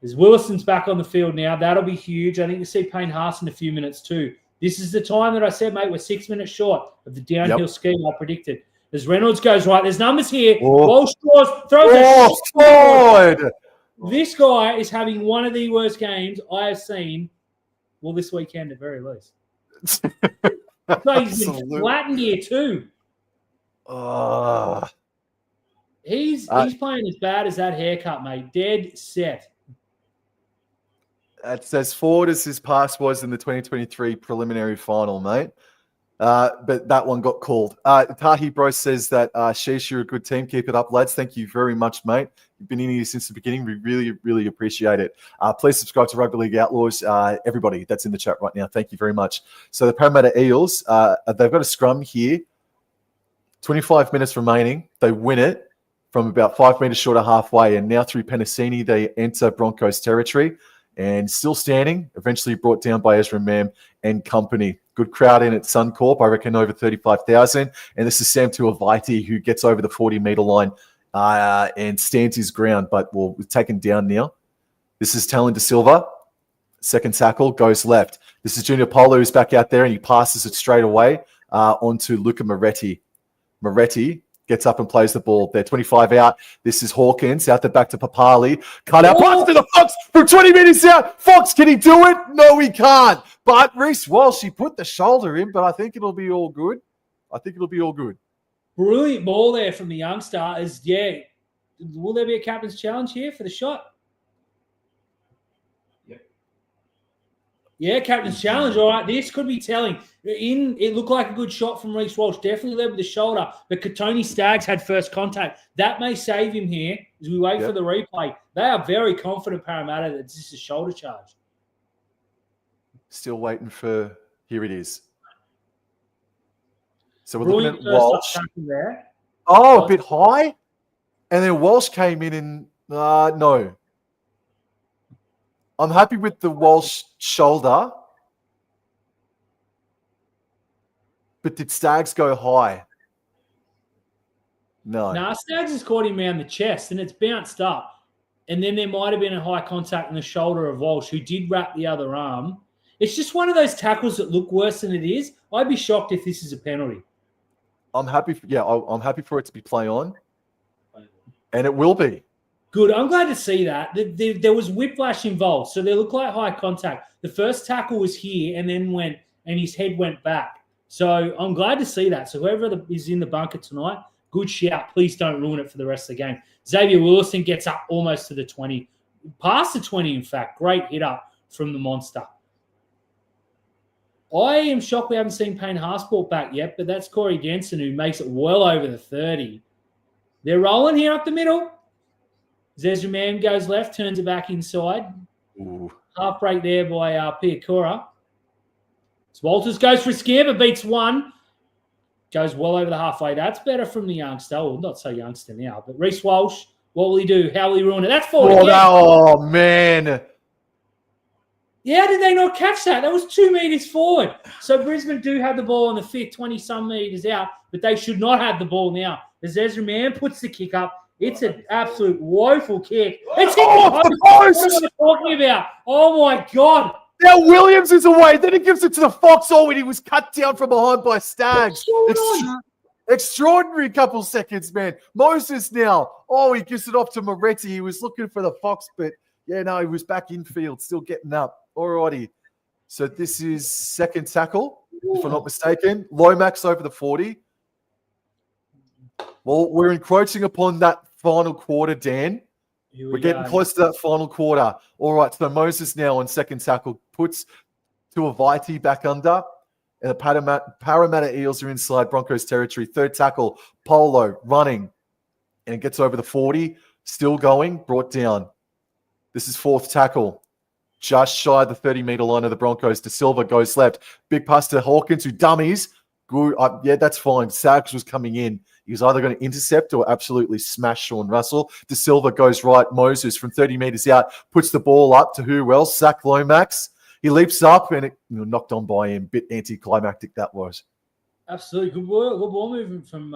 As Willison's back on the field now, that'll be huge. I think you'll see Payne Haas in a few minutes too. This is the time that I said, mate, we're 6 minutes short of the downhill scheme I predicted. As Reynolds goes right, there's numbers here. Walsh throws a shot. This guy is having one of the worst games I have seen, well, this weekend at very least. So he's been flattened here too. He's playing as bad as that haircut, mate. Dead set. That's as forward as his pass was in the 2023 preliminary final, mate. But that one got called. Tahi Bro says that, Sheesh, you're a good team. Keep it up, lads. Thank you very much, mate. You've been in here since the beginning. We really, really appreciate it. Please subscribe to Rugby League Outlaws. Everybody that's in the chat right now, thank you very much. So the Parramatta Eels, they've got a scrum here. 25 minutes remaining. They win it from about 5 meters short of halfway. And now through Penasini, they enter Broncos territory. And still standing, eventually brought down by Ezra Mam and company. Good crowd in at Suncorp, I reckon over 35,000. And this is Sam Tuivasa, who gets over the 40-meter line and stands his ground, but we're taken down now. This is Talon De Silva. Second tackle goes left. This is Junior Polo, who's back out there, and he passes it straight away onto Luca Moretti. Moretti gets up and plays the ball. They're 25 out. This is Hawkins out the back to Papali. Cut out. Pass to the Fox from 20 meters out. Fox, can he do it? No, he can't. But Reece Walsh, he put the shoulder in, but I think it'll be all good. Brilliant ball there from the youngster. Will there be a captain's challenge here for the shot? Yeah, captain's challenge. All right, this could be telling. It looked like a good shot from Reece Walsh. Definitely led with the shoulder, but Katoni Staggs had first contact. That may save him here as we wait for the replay. They are very confident, Parramatta, that this is a shoulder charge. Still waiting for... Here it is. So we're Brilliant looking at Walsh. There. Oh, a bit high? And then Walsh came in and... no. I'm happy with the Walsh shoulder. But did Staggs go high? No. Nah, Staggs has caught him around the chest and it's bounced up. And then there might have been a high contact in the shoulder of Walsh, who did wrap the other arm. It's just one of those tackles that look worse than it is. I'd be shocked if this is a penalty. I'm happy. I'm happy for it to be play on. And it will be. Good. I'm glad to see that. There was whiplash involved, so they look like high contact. The first tackle was here and then went, and his head went back. So I'm glad to see that. So whoever is in the bunker tonight, good shout. Please don't ruin it for the rest of the game. Xavier Willison gets up almost to the 20, past the 20, in fact. Great hit up from the monster. I am shocked we haven't seen Payne Haas brought back yet, but that's Corey Jensen, who makes it well over the 30. They're rolling here up the middle. Ezra Mam goes left, turns it back inside. Ooh. Half break there by Piakura. Walters goes for a scare, but beats one. Goes well over the halfway. That's better from the youngster. Well, not so youngster now, but Reece Walsh, what will he do? How will he ruin it? That's forward again. Oh, man. Yeah, how did they not catch that? That was 2 meters forward. So Brisbane do have the ball on the fifth, 20-some meters out, but they should not have the ball now. As Ezra Mam puts the kick up, it's an absolute woeful kick. It's hit the post. What am I talking about? Oh, my God. Now Williams is away. Then he gives it to the Fox. Oh, and he was cut down from behind by Staggs. Extraordinary couple seconds, man. Moses now. Oh, he gives it off to Moretti. He was looking for the Fox, but, he was back infield, still getting up. Alrighty. So this is second tackle, if I'm not mistaken. Lomax over the 40. Well, we're encroaching upon that final quarter, Dan. We're getting close to that final quarter. All right, so Moses now on second tackle puts Tuivasa back under. And the Parramatta Eels are inside Broncos territory. Third tackle, Polo running. And it gets over the 40. Still going, brought down. This is fourth tackle. Just shy of the 30-meter line of the Broncos. De Silva goes left. Big pass to Hawkins, who dummies. Good. Yeah, that's fine. Sags was coming in. He was either going to intercept or absolutely smash Sean Russell. De Silva goes right. Moses from 30 meters out puts the ball up to who else? Zach Lomax. He leaps up and it knocked on by him. Bit anticlimactic that was. Absolutely. Good ball movement from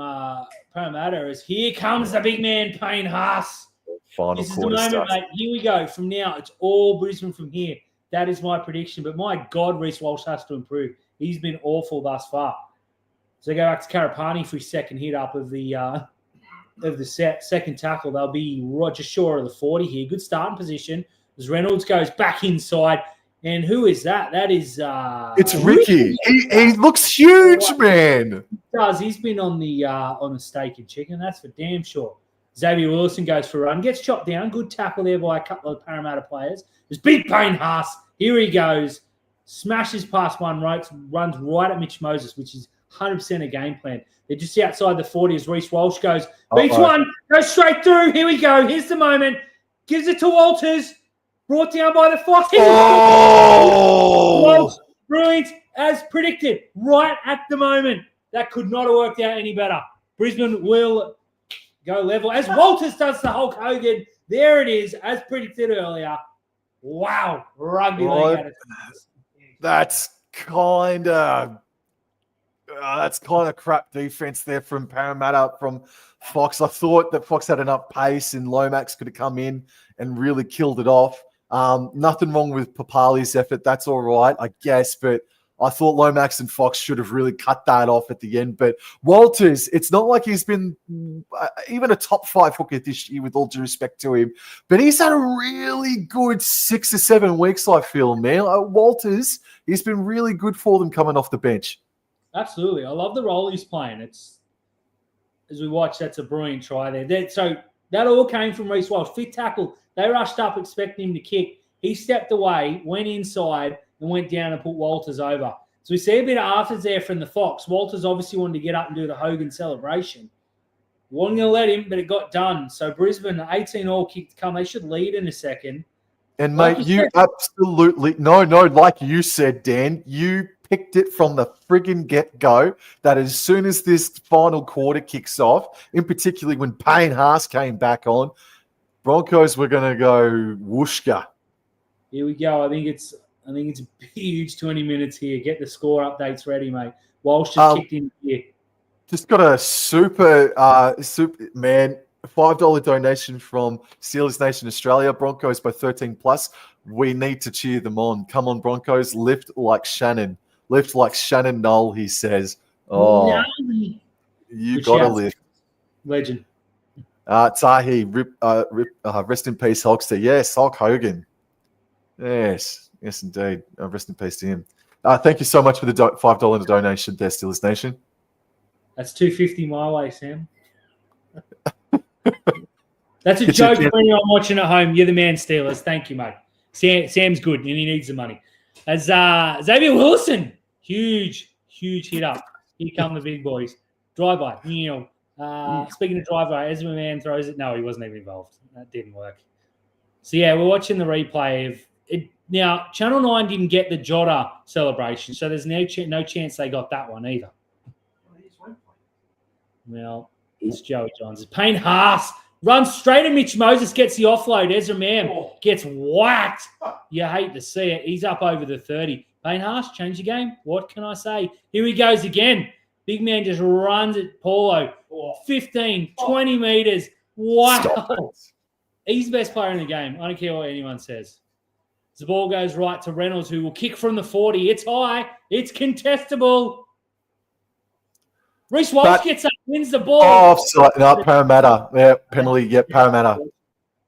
Parramatta as here comes the big man, Payne Haas. Final this is the quarter moment, starts. mate. Here we go. From now, it's all Brisbane from here. That is my prediction. But my God, Reece Walsh has to improve. He's been awful thus far. So they go back to Karapani for his second hit up of the second tackle. They'll be just short of the 40 here. Good starting position as Reynolds goes back inside. And who is that? That is it's Ricky. He looks huge, man. He does. He's been on the steak and chicken. That's for damn sure. Xavier Wilson goes for a run. Gets chopped down. Good tackle there by a couple of Parramatta players. There's big Payne Haas. Here he goes. Smashes past one, runs right at Mitch Moses, which is 100% a game plan. They're just outside the 40 as Reece Walsh goes. Beats one. Goes straight through. Here we go. Here's the moment. Gives it to Walters. Brought down by the Fox. Oh! Brilliant, as predicted, right at the moment. That could not have worked out any better. Brisbane will go level. As Walters does the Hulk Hogan, there it is, as predicted earlier. Wow, rugby league at its best. That's kind of crap defense there from Parramatta, from Fox. I thought that Fox had enough pace and Lomax could have come in and really killed it off. Nothing wrong with Papali's effort. That's all right, I guess. But I thought Lomax and Fox should have really cut that off at the end. But Walters, it's not like he's been even a top 5 hooker this year, with all due respect to him. But he's had a really good 6 or 7 weeks, I feel, man. Walters, he's been really good for them coming off the bench. Absolutely. I love the role he's playing. It's, as we watch, that's a brilliant try there. So that all came from Reece Walsh. Fit tackle. They rushed up expecting him to kick. He stepped away, went inside, and went down and put Walters over. So we see a bit of afters there from the Fox. Walters obviously wanted to get up and do the Hogan celebration. Wasn't going to let him, but it got done. So Brisbane, 18 all kick to come. They should lead in a second. And, mate, you absolutely – no, like you said, Dan, you picked it from the friggin' get-go that as soon as this final quarter kicks off, in particular when Payne Haas came back on, Broncos were going to go whooshka. Here we go. I think it's a huge 20 minutes here. Get the score updates ready, mate. Walsh just kicked in here. Just got a super man, $5 donation from Steelers Nation Australia. Broncos by 13+. We need to cheer them on. Come on, Broncos. Lift like Shannon. Lift like Shannon Knoll, he says. Oh, you got to lift. Legend. Tahi, rest in peace, Hulkster. Yes, Hulk Hogan. Yes, indeed. Rest in peace to him. Thank you so much for the $5 donation there, Steelers Nation. That's $2.50 my way, Sam. That's a joke for anyone watching at home. You're the man, Steelers. Thank you, mate. Sam's good, and he needs the money. As Xavier Wilson, huge hit up. Here come the big boys. Drive-by. Speaking of drive-by, Ezra Man throws it. No, he wasn't even involved. That didn't work. So, yeah, we're watching the replay of it. Now, Channel 9 didn't get the Jota celebration, so there's no chance they got that one either. Well, it's Joey Johns. Payne Haas runs straight at Mitch Moses, gets the offload. Ezra Mam gets whacked. You hate to see it. He's up over the 30. Payne Haas, change the game. What can I say? Here he goes again. Big man just runs at Paulo. 15, 20 meters. Wow. He's the best player in the game. I don't care what anyone says. The ball goes right to Reynolds, who will kick from the 40. It's high. It's contestable. Reece Walsh gets up, wins the ball. Offside. No, Parramatta. Yeah, penalty. Yeah, Parramatta.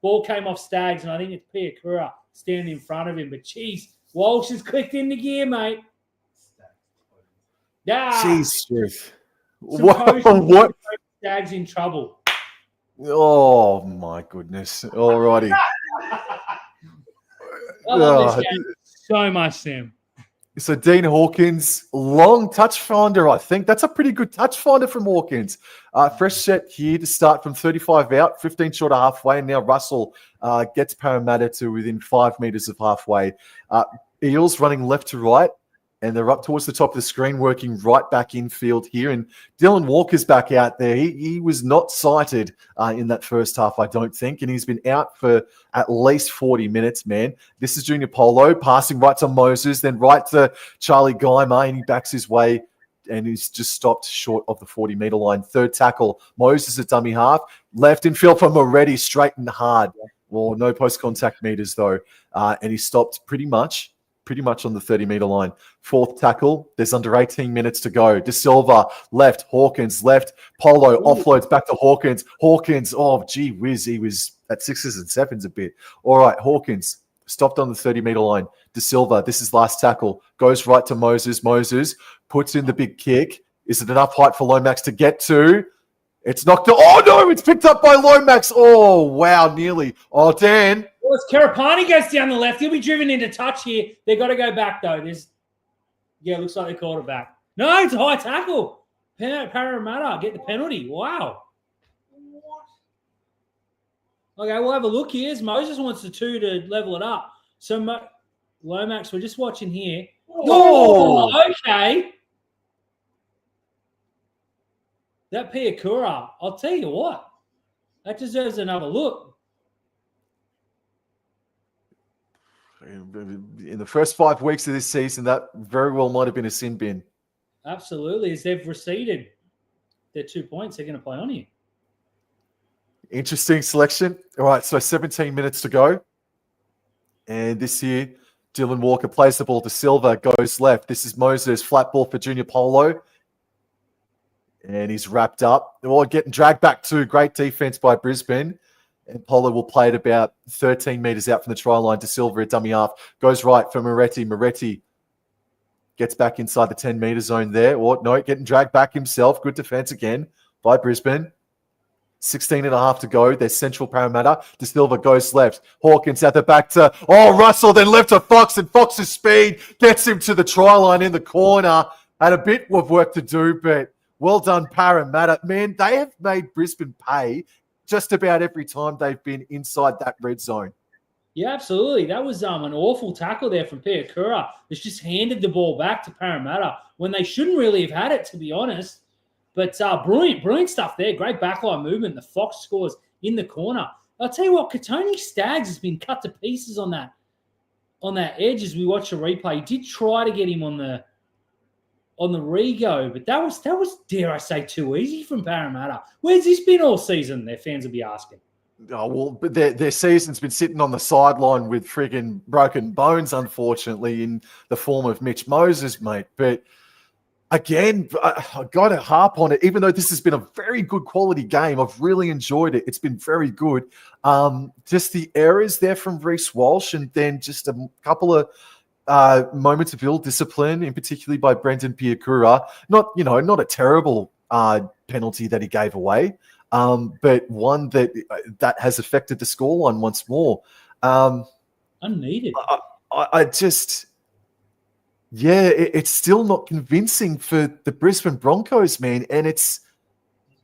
Ball came off Staggs, and I think it's Piakura standing in front of him. But, geez, Walsh has clicked into gear, mate. Jeez. What? Staggs in trouble. Oh, my goodness. All righty. I love this game so much, Sam. So Dean Hawkins, long touch finder, I think. That's a pretty good touch finder from Hawkins. Fresh set here to start from 35 out, 15 short of halfway, and now Russell gets Parramatta to within 5 metres of halfway. Eels running left to right, and they're up towards the top of the screen, working right back infield here. And Dylan Walker's back out there. He was not sighted in that first half, I don't think, and he's been out for at least 40 minutes, man. This is Junior Polo passing right to Moses, then right to Charlie Geimer, and he backs his way, and he's just stopped short of the 40-metre line. Third tackle, Moses at dummy half. Left infield from Moretti, straight and hard. Well, no post-contact meters, though. And he stopped pretty much on the 30-metre line. Fourth tackle, there's under 18 minutes to go. De Silva, left. Hawkins, left. Polo offloads back to Hawkins. Hawkins, oh, gee whiz, he was at 6s and 7s a bit. All right, Hawkins stopped on the 30-metre line. De Silva, this is last tackle. Goes right to Moses. Moses puts in the big kick. Is it enough height for Lomax to get to? It's knocked. Oh, no, it's picked up by Lomax. Oh, wow, nearly. Oh, Dan. Well, it's Karapani goes down the left. He'll be driven into touch here. They've got to go back, though. Looks like they called it back. No, it's a high tackle. Parramatta get the penalty. Wow. Okay, we'll have a look here. Moses wants the 2 to level it up. So, Lomax, we're just watching here. Oh, okay. That Piakura, I'll tell you what, that deserves another look. In the first 5 weeks of this season, that very well might have been a sin bin. Absolutely. As they've receded their 2 points, they're going to play on you. Interesting selection. All right, so 17 minutes to go. And this here, Dylan Walker plays the ball to Silva, goes left. This is Moses, flat ball for Junior Polo. And he's wrapped up. They're all getting dragged back too. Great defense by Brisbane. And Polo will play it about 13 metres out from the try line to Silva at dummy half. Goes right for Moretti. Moretti gets back inside the 10-metre zone there. Or no, getting dragged back himself. Good defence again by Brisbane. 16 and a half to go. There's central Parramatta. De Silva goes left. Hawkins at the back to, Russell, then left to Fox. And Fox's speed gets him to the try line in the corner. Had a bit of work to do, but well done, Parramatta. Man, they have made Brisbane pay just about every time they've been inside that red zone. Yeah, absolutely. That was an awful tackle there from Piakura. It's just handed the ball back to Parramatta when they shouldn't really have had it, to be honest. But brilliant stuff there. Great backline movement. The Fox scores in the corner. I'll tell you what, Katoni Staggs has been cut to pieces on that edge as we watch the replay. He did try to get him on the re-go, but that was, dare I say, too easy from Parramatta. Where's this been all season? Their fans will be asking. Oh, well, but their season's been sitting on the sideline with friggin' broken bones, unfortunately, in the form of Mitch Moses, mate. But again, I got to harp on it, even though this has been a very good quality game. I've really enjoyed it. It's been very good. Just the errors there from Reece Walsh, and then just a couple of moments of ill discipline, in particularly by Brendan Piakura. Not a terrible penalty that he gave away, but one that has affected the scoreline once more. Unneeded. It's still not convincing for the Brisbane Broncos, man, and it's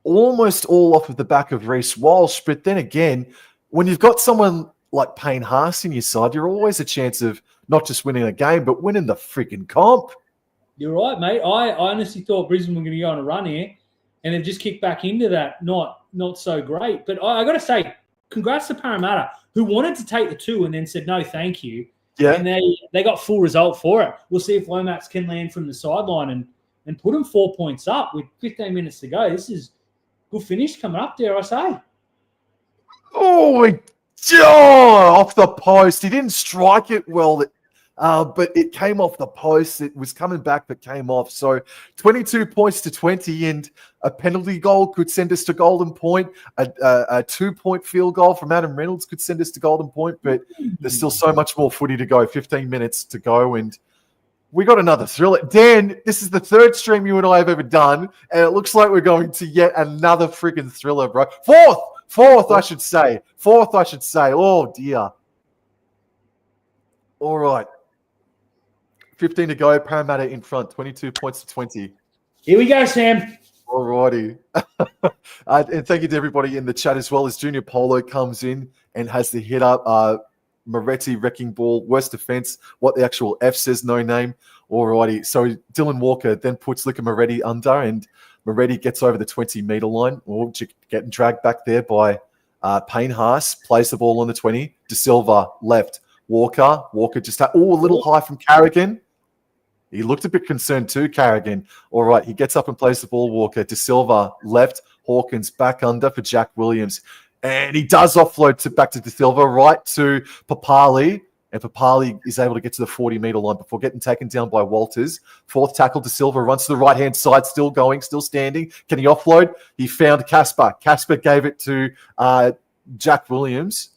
almost all off of the back of Reece Walsh. But then again, when you've got someone like Payne Haas in your side, you're always a chance of not just winning a game, but winning the freaking comp. You're right, mate. I honestly thought Brisbane were going to go on a run here, and they've just kicked back into that not so great. But I got to say, congrats to Parramatta, who wanted to take the 2 and then said, no, thank you. Yeah. And they got full result for it. We'll see if Lomax can land from the sideline and put them 4 points up with 15 minutes to go. This is good finish coming up, dare I say. Off the post. He didn't strike it well, but it came off the post. It was coming back, but came off. So 22 points to 20, and a penalty goal could send us to golden point. A 2-point field goal from Adam Reynolds could send us to golden point, but there's still so much more footy to go. 15 minutes to go, and we got another thriller. Dan, this is the third stream you and I have ever done, and it looks like we're going to yet another freaking thriller, bro. Fourth, I should say. Oh, dear. All right. 15 to go. Parramatta in front, 22 points to 20. Here we go, Sam. All righty. And thank you to everybody in the chat as well as Junior Polo comes in and has the hit up. Moretti wrecking ball, worst defense. What the actual F says, no name. All righty. So Dylan Walker then puts Luca Moretti under, and Moretti gets over the 20-meter line. Or getting dragged back there by Payne Haas. Plays the ball on the 20. De Silva left. Walker just had a little high from Carrigan. He looked a bit concerned too, Carrigan. All right, he gets up and plays the ball, Walker. De Silva left. Hawkins back under for Jack Williams. And he does offload back to De Silva, right to Papali. And Papali is able to get to the 40-meter line before getting taken down by Walters. Fourth tackle, De Silva runs to the right-hand side, still going, still standing. Can he offload? He found Casper. Casper gave it to Jack Williams.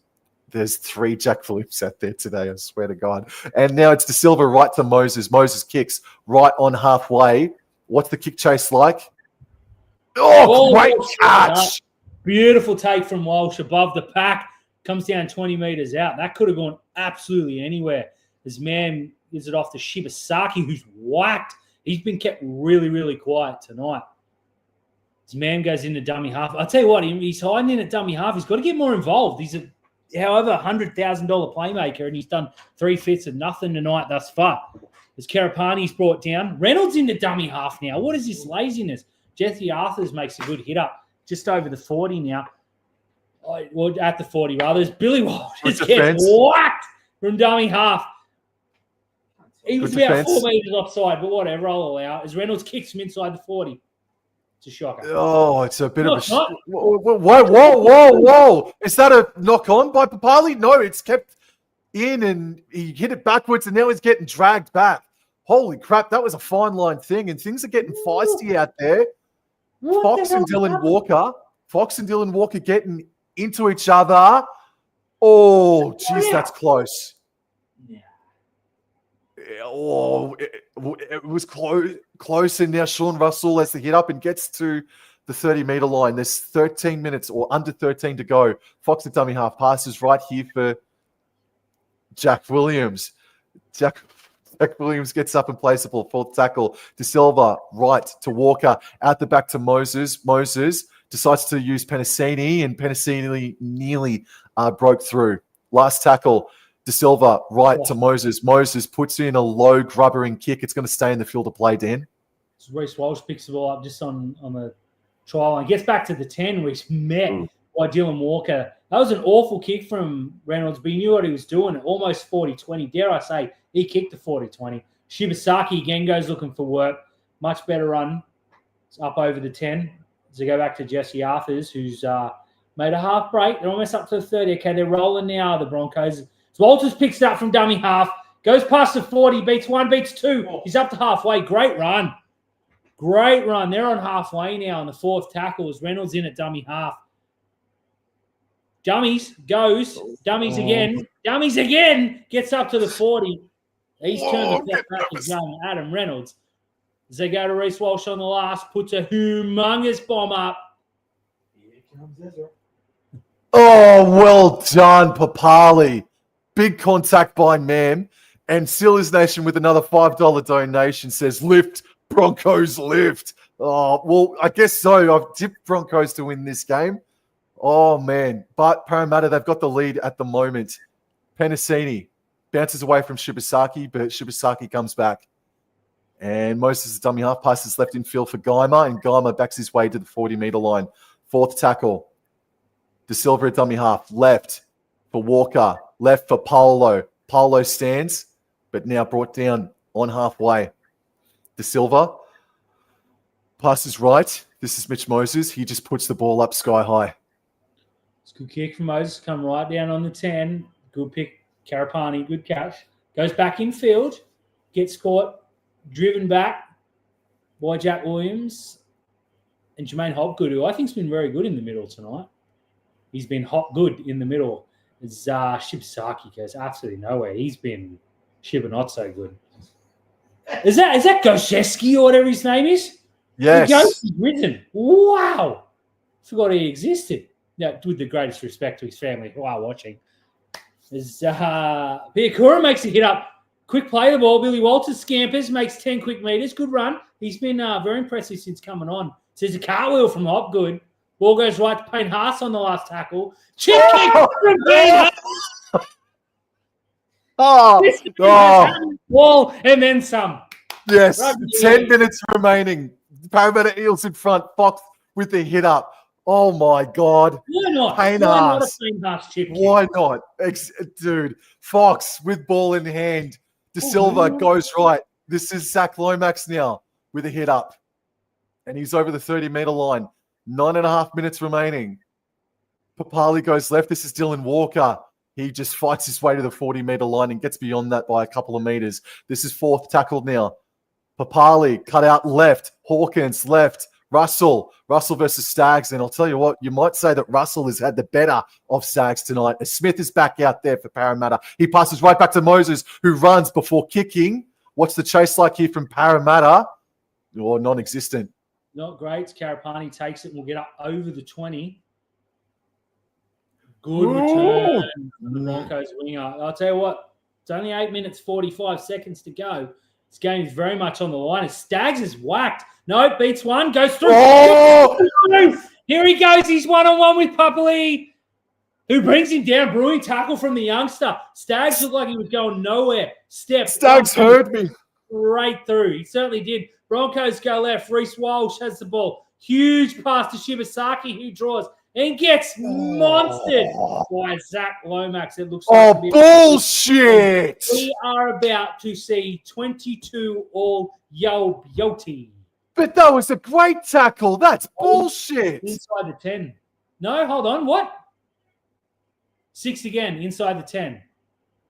There's 3 Jack Williams out there today, I swear to God. And now it's De Silva right to Moses. Moses kicks right on halfway. What's the kick chase like? Oh, great catch! Beautiful take from Walsh above the pack. Comes down 20 meters out. That could have gone absolutely anywhere. This man gives it off to Shibasaki, who's whacked. He's been kept really, really quiet tonight. This man goes into dummy half. I'll tell you what, he's hiding in a dummy half. He's got to get more involved. He's however, $100,000 playmaker, and he's done 3/5 of nothing tonight thus far. As Karapani's brought down, Reynolds in the dummy half now. What is this laziness? Jesse Arthurs makes a good hit up, just over the 40 now. Well, at the 40 rather. As Billy Walters gets whacked from dummy half. He was about 4 meters offside, but whatever, I'll allow. As Reynolds kicks him inside the 40. It's a shocker. Oh, it's a bit of a... Whoa. Is that a knock-on by Papali? No, it's kept in and he hit it backwards and now he's getting dragged back. Holy crap, that was a fine line thing and things are getting feisty out there. Fox and Dylan Walker getting into each other. Oh, geez, that's close. Yeah. Oh, it was close. And now Sean Russell has the hit up and gets to the 30-meter line. There's 13 minutes or under 13 to go. Fox at dummy half passes right here for Jack Williams. Jack Williams gets up and plays the ball. Fourth tackle. De Silva right to Walker. Out the back to Moses. Moses decides to use Penasini, and Penasini nearly broke through. Last tackle. De Silva right to Moses. Moses puts in a low grubbering kick. It's going to stay in the field of play, Dan. So Reece Walsh picks the ball up just on the trial line. Gets back to the 10 where he's met by Dylan Walker. That was an awful kick from Reynolds, but he knew what he was doing. Almost 40-20. Dare I say, he kicked the 40-20. Shibasaki again goes looking for work. Much better run. It's up over the 10. So go back to Jesse Arthurs, who's made a half break. They're almost up to the 30. Okay, they're rolling now, the Broncos. So Walters picks it up from dummy half. Goes past the 40. Beats 1, beats 2. He's up to halfway. Great run. Great run. They're on halfway now on the fourth tackle as Reynolds in at dummy half. Dummies goes. Dummies again. Dummies again. Gets up to the 40. He's turned the step back as young Adam Reynolds. As they go to Reece Walsh on the last, puts a humongous bomb up. Here comes Ezra. Oh, well done, Papali. Big contact by Mam. And Steelers Nation with another $5 donation says, lift, Broncos lift. Oh, well, I guess so. I've tipped Broncos to win this game. Oh, man. But Parramatta, they've got the lead at the moment. Penasini bounces away from Shibasaki, but Shibasaki comes back. And Moses' dummy half passes left in field for Geimer, and Geimer backs his way to the 40-meter line. Fourth tackle. De Silva at dummy half. Left for Walker. Left for Paolo. Paolo stands, but now brought down on halfway. De Silva passes right. This is Mitch Moses. He just puts the ball up sky high. It's a good kick from Moses. Come right down on the 10. Good pick. Karapani, good catch. Goes back in field. Gets caught. Driven back by Jack Williams and Jermaine Hopgood, who I think has been very good in the middle tonight. He's been hot good in the middle. As Shibasaki goes absolutely nowhere. He's been Shiba not so good. Is that Gosheski or whatever his name is? Yes. The ghost is risen. Wow. Forgot he existed. Yeah, with the greatest respect to his family who are watching. As Piakura makes a hit up. Quick play the ball. Billy Walters scampers, makes 10 quick meters. Good run. He's been very impressive since coming on. Says a cartwheel from Hopgood. Ball goes right to Payne Haas on the last tackle. Chip kick from Payne Haas. Ball and then some. Yes, Rugby 10 league. minutes remaining. Parramatta Eels in front. Fox with the hit up. Oh, my God. Why not? Payne Why not a Haas. Payne Haas chip kick? Why not? Dude, Fox with ball in hand. De Silva goes right. This is Zach Lomax now with a hit up. And he's over the 30-meter line. 9.5 minutes remaining. Papali goes left. This is Dylan Walker. He just fights his way to the 40-meter line and gets beyond that by a couple of meters. This is fourth tackled now. Papali cut out left. Hawkins left. Russell versus Staggs. And I'll tell you what, you might say that Russell has had the better of Staggs tonight. As Smith is back out there for Parramatta. He passes right back to Moses, who runs before kicking. What's the chase like here from Parramatta? Oh, non-existent. Not great. Carapani takes it and will get up over the 20. Good return from the Broncos winger. I'll tell you what, it's only 8 minutes, 45 seconds to go. This game is very much on the line. As Staggs is whacked. No, beats one, goes through. Oh! Here he goes. He's one-on-one with Papali, who brings him down. Brewing tackle from the youngster. Staggs looked like he was going nowhere. Staggs heard me. Right through. He certainly did. Broncos go left. Reece Walsh has the ball. Huge pass to Shibasaki, who draws and gets monstered by Zach Lomax. It looks like bullshit. We are about to see 22 all Yo Beauty. But that was a great tackle. That's bullshit. Inside the 10. No, hold on. What? 6 again, inside the 10.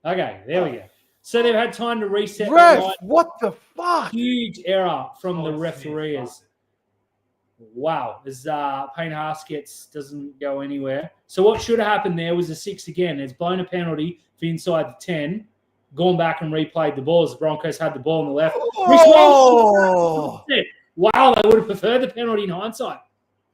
Okay, there we go. So they've had time to reset. Ref, what the fuck? Huge error from the referees. Wow, as Payne Haas doesn't go anywhere. So what should have happened there was a 6 again. It's blown a penalty for inside the 10. Gone back and replayed the ball as the Broncos had the ball on the left. Oh. Wow, they would have preferred the penalty in hindsight.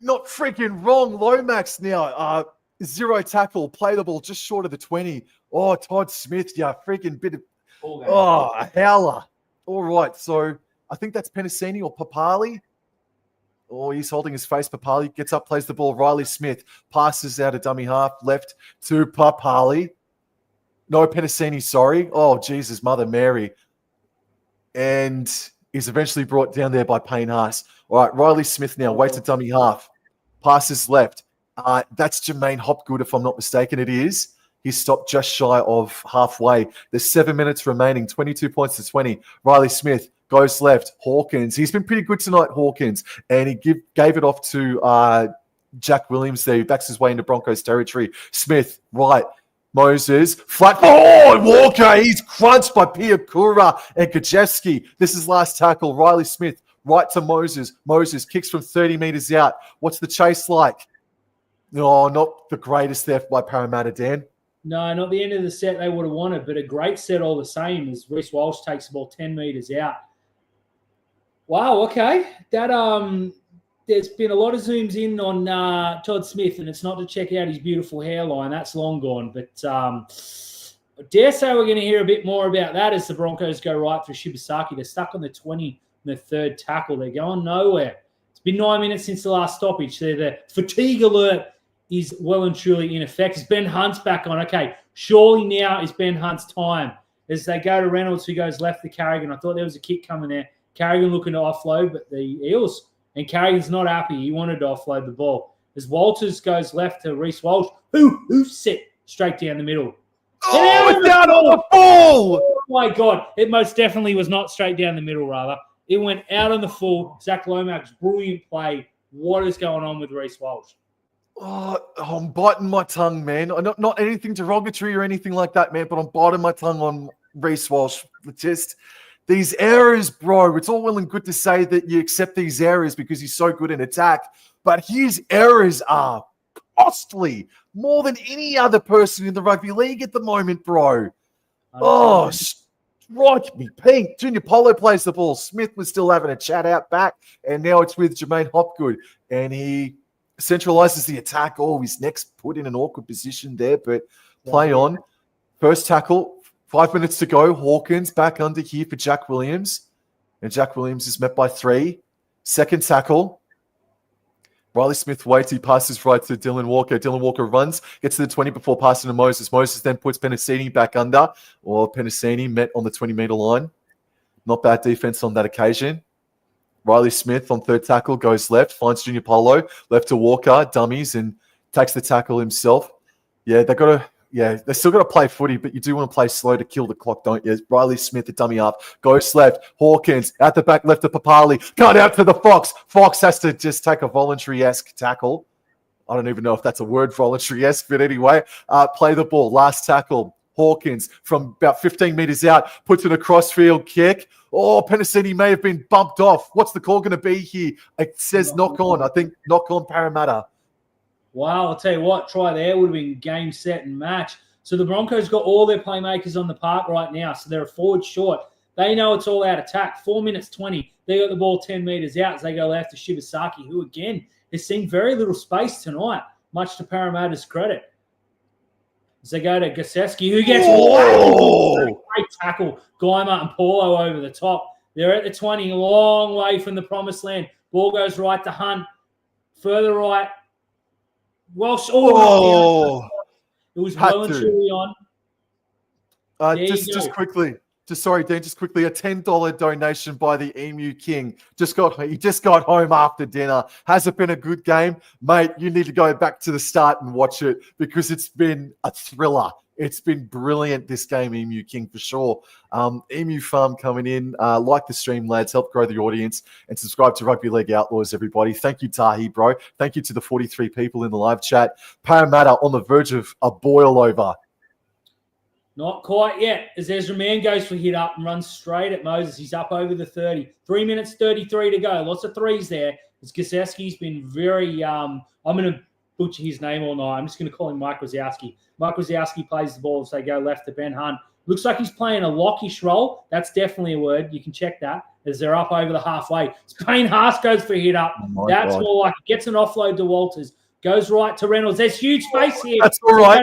Not freaking wrong. Lomax now. 0 tackle. Play the ball just short of the 20. Oh, Todd Smith. Yeah, freaking bit of... Oh, a howler. All right, so I think that's Penasini or Papali. Oh, he's holding his face. Papali gets up, plays the ball. Riley Smith passes out a dummy half left to Papali. No, Penasini, sorry. Oh, Jesus, Mother Mary. And is eventually brought down there by Payne Haas. All right, Riley Smith now waits a dummy half. Passes left. That's Jermaine Hopgood, if I'm not mistaken. It is. He's stopped just shy of halfway. There's 7 minutes remaining, 22 points to 20. Riley Smith goes left. Hawkins. He's been pretty good tonight, Hawkins. And he gave it off to Jack Williams there, who backs his way into Broncos territory. Smith, right. Moses, flat. Oh, Walker. He's crunched by Piakura and Kajewski. This is last tackle. Riley Smith, right to Moses. Moses kicks from 30 meters out. What's the chase like? No, not the greatest there by Parramatta, Dan. No, not the end of the set they would have wanted, but a great set all the same as Reece Walsh takes the ball 10 meters out. Wow, okay. That there's been a lot of zooms in on Todd Smith, and it's not to check out his beautiful hairline. That's long gone. But I dare say we're going to hear a bit more about that as the Broncos go right for Shibasaki. They're stuck on the 20 in the third tackle. They're going nowhere. It's been 9 minutes since the last stoppage. So the fatigue alert is well and truly in effect. Is Ben Hunt's back on? Okay, surely now is Ben Hunt's time. As they go to Reynolds, who goes left to Carrigan. I thought there was a kick coming there. Carrigan looking to offload, but the Eels, and Carrigan's not happy. He wanted to offload the ball. As Walters goes left to Reece Walsh, who set straight down the middle. Oh, it's down on the ball! Oh, my God. It most definitely was not straight down the middle, rather. It went out on the full. Zach Lomax, brilliant play. What is going on with Reece Walsh? Oh, I'm biting my tongue, man. Not anything derogatory or anything like that, man, but I'm biting my tongue on Reece Walsh. Just these errors, bro. It's all well and good to say that you accept these errors because he's so good in attack, but his errors are costly more than any other person in the rugby league at the moment, bro. Oh, strike me pink. Junior Polo plays the ball. Smith was still having a chat out back, and now it's with Jermaine Hopgood, and he centralizes the attack. Oh, his neck's put in an awkward position there, but play on. First tackle 5 minutes to go. Hawkins back under here for Jack Williams. And Jack Williams is met by 3. Second tackle. Riley Smith waits. He passes right to Dylan Walker. Dylan Walker runs, gets to the 20 before passing to Moses. Moses then puts Penasini back under. Or Penasini met on the 20-meter line. Not bad defense on that occasion. Riley Smith on third tackle goes left, finds Junior Polo, left to Walker, dummies, and takes the tackle himself. Yeah, they still got to play footy, but you do want to play slow to kill the clock, don't you? Riley Smith, the dummy half, goes left. Hawkins out the back, left to Papali. Cut out to the Fox. Fox has to just take a voluntary-esque tackle. I don't even know if that's a word, voluntary-esque, but anyway, play the ball. Last tackle. Hawkins from about 15 meters out puts in a crossfield kick. Oh, Penasini may have been bumped off. What's the call going to be here? It says knock on. I think knock on Parramatta. Wow, I'll tell you what, try there would have been game, set, and match. So the Broncos got all their playmakers on the park right now, so they're a forward short. They know it's all out attack. 4 minutes 20. They got the ball 10 meters out as they go after Shibasaki, who, again, has seen very little space tonight, much to Parramatta's credit. As they go to Gaseski, who gets great tackle. Geimer and Paulo over the top. They're at the 20, a long way from the promised land. Ball goes right to Hunt. Further right. Walsh. It was well and truly on. Just quickly. Sorry, Dean, just quickly, a $10 donation by the Emu King. He just got home after dinner. Has it been a good game? Mate, you need to go back to the start and watch it because it's been a thriller. It's been brilliant, this game, Emu King, for sure. Emu Farm coming in. Like the stream, lads. Help grow the audience and subscribe to Rugby League Outlaws, everybody. Thank you, Tahi, bro. Thank you to the 43 people in the live chat. Parramatta on the verge of a boil over. Not quite yet, as Ezra Mann goes for hit up and runs straight at Moses. He's up over the 30. 3 minutes 33 to go. Lots of threes there. As Gaseski's been very I'm going to butcher his name all night. I'm just going to call him Mike Wazowski. Mike Wazowski plays the ball as they go left to Ben Hunt. Looks like he's playing a lockish role. That's definitely a word. You can check that as they're up over the halfway. Payne Haas goes for a hit up. That's God. More like it. Gets an offload to Walters. Goes right to Reynolds. There's huge space here. That's all right.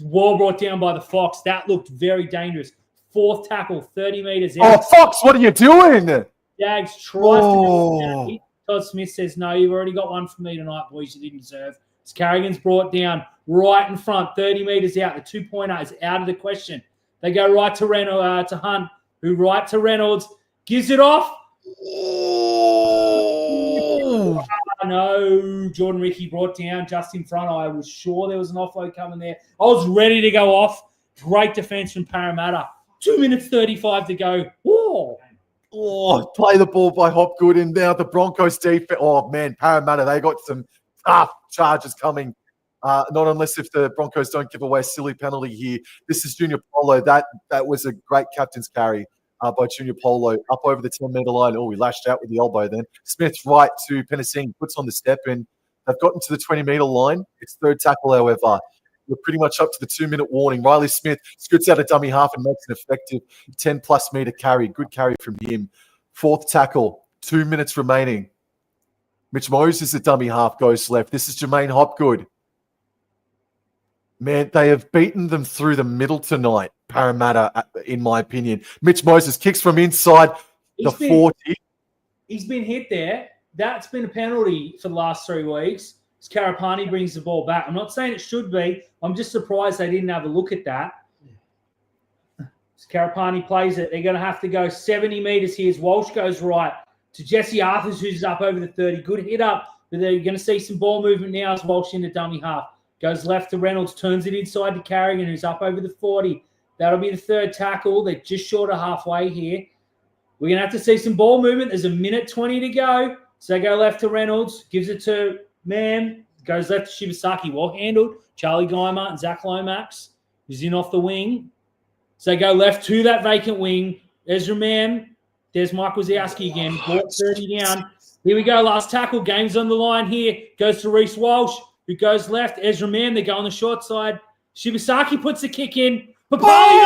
Wall brought down by the Fox. That looked very dangerous. Fourth tackle, 30 meters out. Oh, Fox, what are you doing? Jags tries to get Todd Smith says, no, you've already got one for me tonight, boys, you didn't deserve. As Carrigan's brought down right in front, 30 meters out. The 2-pointer is out of the question. They go right to Reynolds, to Hunt, who right to Reynolds, gives it off. Oh, no, Jordan Ricky brought down just in front. I was sure there was an offload coming there. I was ready to go off. Great defense from Parramatta. 2 minutes 35 to go. Whoa. Oh, play the ball by Hopgood, and now the Broncos defense. Oh, man, Parramatta, they got some tough charges coming. Not unless if the Broncos don't give away a silly penalty here. This is Junior Polo. That was a great captain's carry by Junior Polo up over the 10-meter line. Oh, he lashed out with the elbow then. Smith right to Penasini, puts on the step, and they've gotten to the 20-meter line. It's third tackle, however. We're pretty much up to the 2-minute warning. Riley Smith scoots out a dummy half and makes an effective 10-plus meter carry. Good carry from him. Fourth tackle, 2 minutes remaining. Mitch Moses, the dummy half, goes left. This is Jermaine Hopgood. Man, they have beaten them through the middle tonight, Parramatta, in my opinion. Mitch Moses kicks from inside the 40. He's been hit there. That's been a penalty for the last 3 weeks. Scarapani brings the ball back. I'm not saying it should be. I'm just surprised they didn't have a look at that. Scarapani plays it. They're going to have to go 70 meters here as Walsh goes right to Jesse Arthurs, who's up over the 30. Good hit up, but they're going to see some ball movement now as Walsh in the dummy half. Goes left to Reynolds, turns it inside to Carrigan, who's up over the 40. That'll be the third tackle. They're just short of halfway here. We're going to have to see some ball movement. There's 1:20 to go. So they go left to Reynolds, gives it to Mann, goes left to Shibasaki. Well handled. Charlie Geimer and Zach Lomax, who's in off the wing. So they go left to that vacant wing. Ezra Mann. There's Mike Wazowski again. Brought 30 down. Here we go. Last tackle. Game's on the line here. Goes to Reece Walsh, who goes left. Ezra Mann, they go on the short side. Shibasaki puts the kick in. Papali!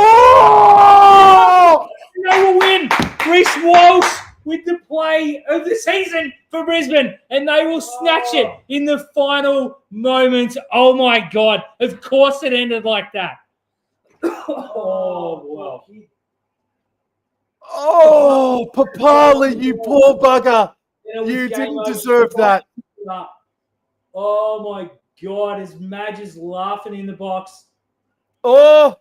They will win. Reece Walsh with the play of the season for Brisbane, and they will snatch it in the final moments. Oh, my God. Of course it ended like that. Oh, wow. Oh, Papali, you poor bugger. It was You game didn't over. deserve that. Oh, my God. Is Madge is laughing in the box. Oh,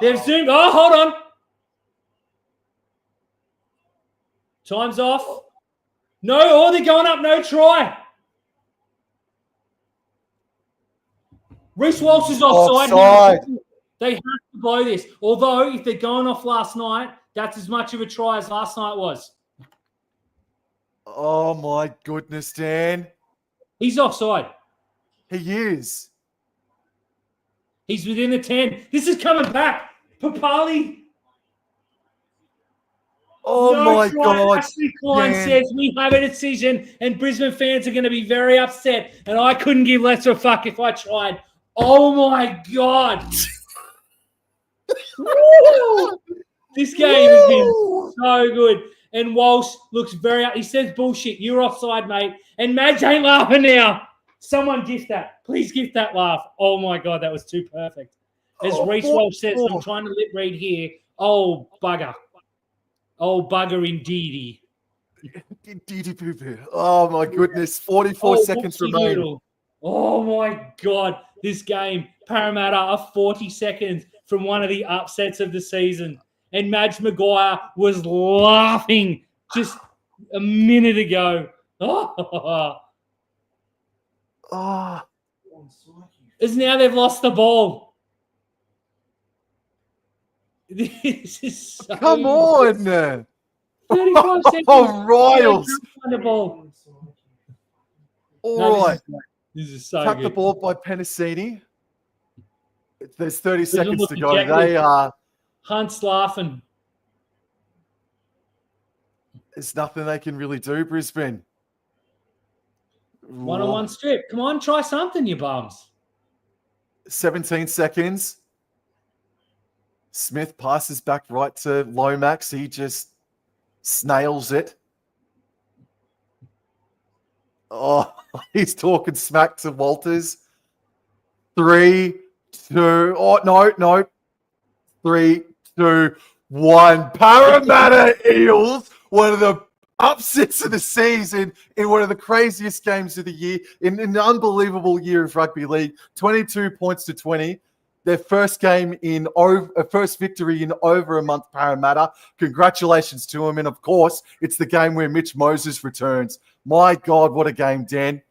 They've zoomed. Oh, hold on. Time's off. No, they're going up. No try. Reece Walsh is offside. Offside. They have to blow this. Although, if they're going off last night, that's as much of a try as last night was. Oh, my goodness, Dan. He's offside. He is. He's within the 10. This is coming back. Papali. Oh, No my try. God. Ashley Klein Dan. says we have a decision, and Brisbane fans are going to be very upset. And I couldn't give less of a fuck if I tried. Oh, my God. Woo! This game has been so good. And Walsh looks very... He says, bullshit, you're offside, mate. And Madge ain't laughing now. Someone gift that. Please gift that laugh. Oh, my God, that was too perfect. As Reece Walsh says, I'm trying to lip read here. Oh, bugger. Oh, bugger indeedy. Oh, my goodness. 44 seconds remain. Noodle. Oh, my God. This game, Parramatta are 40 seconds from one of the upsets of the season. And Madge Maguire was laughing just a minute ago. Oh. As now they've lost the ball. This is so Come on. 35 seconds. Oh, Riles. The ball. All right. This is so Tap good. the ball by Penasini. There's 30 seconds to looking go. jacked. They are. Hunt's laughing. There's nothing they can really do, Brisbane. One-on-one strip. Come on, try something, you bums. 17 seconds. Smith passes back right to Lomax. He just snails it. Oh, he's talking smack to Walters. 3, 2. Oh, no. 3, 2, 1. Parramatta Eels. One of the upsets of the season in one of the craziest games of the year, in an unbelievable year of rugby league. 22 points to 20. Their first game in first victory in over a month, Parramatta. Congratulations to them. And of course, it's the game where Mitch Moses returns. My God, what a game, Dan.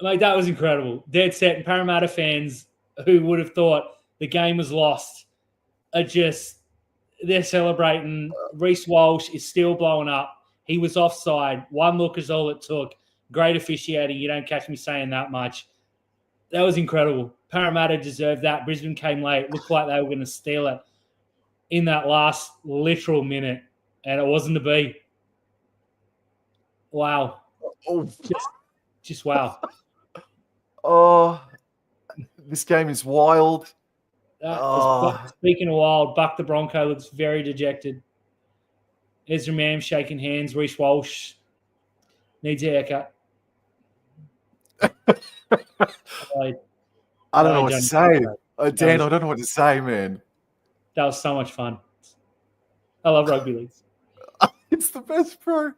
Mate, that was incredible. Dead set. And Parramatta fans who would have thought the game was lost are just, they're celebrating. Reece Walsh is still blowing up. He was offside. One look is all it took. Great officiating. You don't catch me saying that much. That was incredible. Parramatta deserved that. Brisbane came late. Looked like they were going to steal it in that last literal minute, and it wasn't to be. Wow. Oh, Just wow. Oh, this game is wild. Speaking of wild, Buck the Bronco looks very dejected. Ezra Mam shaking hands. Reece Walsh needs a haircut. I don't know what to say. Dan, I don't know what to say, man. That was so much fun. I love rugby leagues. It's the best, bro.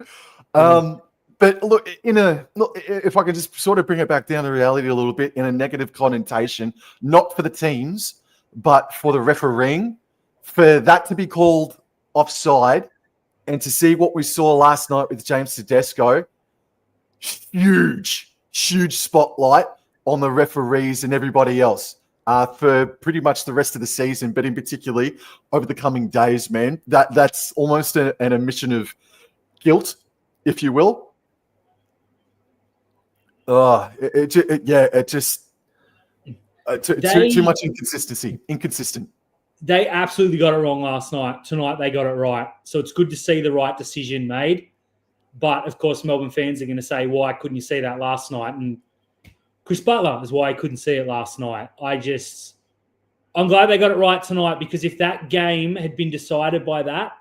But look, if I could just sort of bring it back down to reality a little bit, in a negative connotation, not for the teams, but for the refereeing, for that to be called offside, and to see what we saw last night with James Tedesco, huge spotlight on the referees and everybody else for pretty much the rest of the season, but in particularly over the coming days, man. That's almost an admission of guilt, if you will. Too much inconsistency. Inconsistent. They absolutely got it wrong last night. Tonight they got it right. So it's good to see the right decision made. But, of course, Melbourne fans are going to say, why couldn't you see that last night? And Chris Butler is why he couldn't see it last night. I'm glad they got it right tonight, because if that game had been decided by that,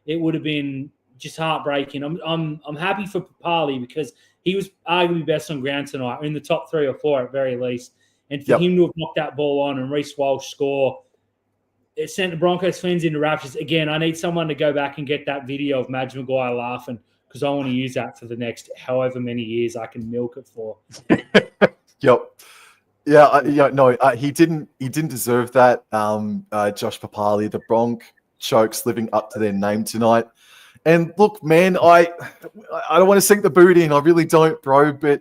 it would have been just heartbreaking. I'm happy for Papali, because he was arguably best on ground tonight, in the top 3 or 4 at very least. And for him to have knocked that ball on and Reece Walsh score, it sent the Broncos fans into raptures. Again, I need someone to go back and get that video of Madge Maguire laughing because I want to use that for the next however many years I can milk it for. Yep. Yeah, no, he didn't deserve that. Josh Papali, the Bronc chokes living up to their name tonight. And look, man, I don't want to sink the boot in. I really don't, bro. But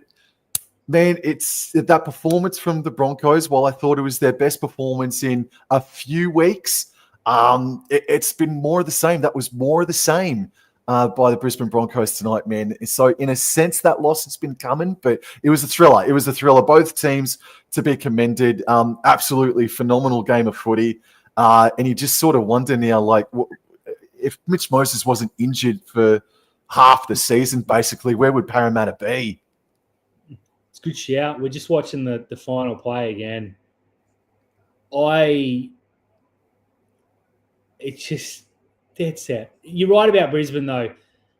man, it's that performance from the Broncos. While I thought it was their best performance in a few weeks, it's been more of the same. That was more of the same. By the Brisbane Broncos tonight, man. So in a sense, that loss has been coming, but it was a thriller. It was a thriller. Both teams to be commended. Absolutely phenomenal game of footy. And you just sort of wonder now, like, if Mitch Moses wasn't injured for half the season, basically, where would Parramatta be? It's a good shout. We're just watching the final play again. It's just dead set. You're right about Brisbane, though.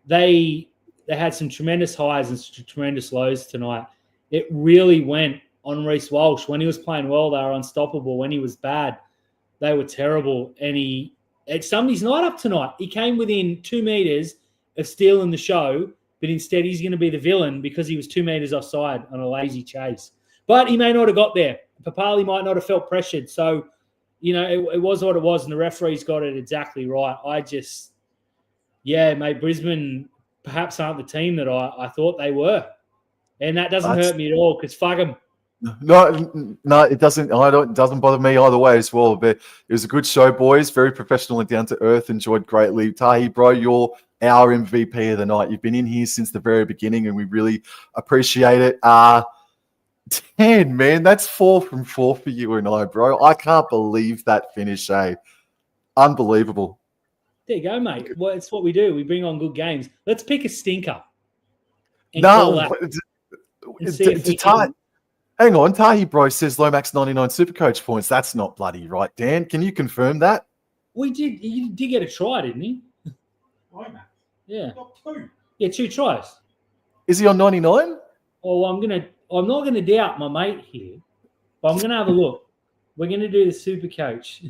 They had some tremendous highs and some tremendous lows tonight. It really went on Reece Walsh. When he was playing well, they were unstoppable. When he was bad, they were terrible. And it's somebody's night up tonight. He came within 2 meters of stealing the show, but instead he's going to be the villain because he was 2 meters offside on a lazy chase. But he may not have got there. Papali might not have felt pressured. So, you know, it was what it was, and the referees got it exactly right. Mate, Brisbane perhaps aren't the team that I thought they were. And that doesn't hurt me at all because fuck them. No, it doesn't. It doesn't bother me either way as well. But it was a good show, boys. Very professional and down to earth. Enjoyed greatly. Tahi, bro, you're our MVP of the night. You've been in here since the very beginning, and we really appreciate it. 10, man. That's 4 from 4 for you and I, bro. I can't believe that finish, eh? Unbelievable. There you go, mate. Well, it's what we do. We bring on good games. Let's pick a stinker. Hang on. Tahi, bro, says Lomax 99 Supercoach points. That's not bloody right, Dan. Can you confirm that? We did. He did get a try, didn't he? Lomax. Yeah. Got 2. Yeah, 2 tries. Is he on 99? Oh, I'm not gonna doubt my mate here, but I'm gonna have a look. We're gonna do the super coach.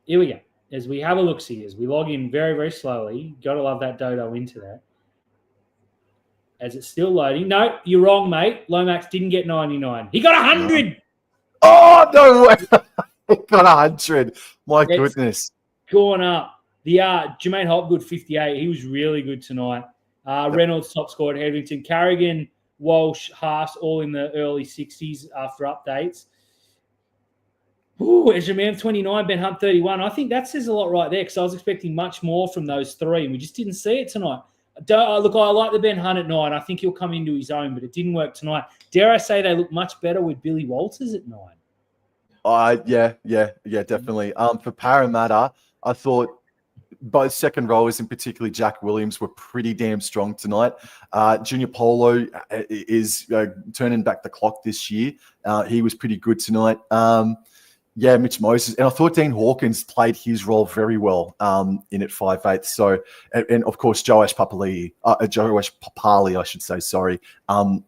Here we go. As we have a look, see, as we log in very, very slowly. Gotta love that Dodo internet. As it's still loading. No, you're wrong, mate. Lomax didn't get 99. He got 100. Oh, no way. He got 100. My goodness. Going up. The Jermaine Hopgood, 58. He was really good tonight. Reynolds top scored. Hetherington, Carrigan, Walsh, Haas, all in the early 60s after updates. Ooh, Ezra Mam, 29, Ben Hunt, 31. I think that says a lot right there because I was expecting much more from those three, and we just didn't see it tonight. Look, I like the Ben Hunt at 9. I think he'll come into his own, but it didn't work tonight. Dare I say they look much better with Billy Walters at 9? Yeah, definitely. For Parramatta, I thought both second rowers, and particularly Jack Williams, were pretty damn strong tonight. Junior Polo is turning back the clock this year. He was pretty good tonight. Mitch Moses. And I thought Dean Hawkins played his role very well in at 5'8". So, and of course, Joash Papali, I should say,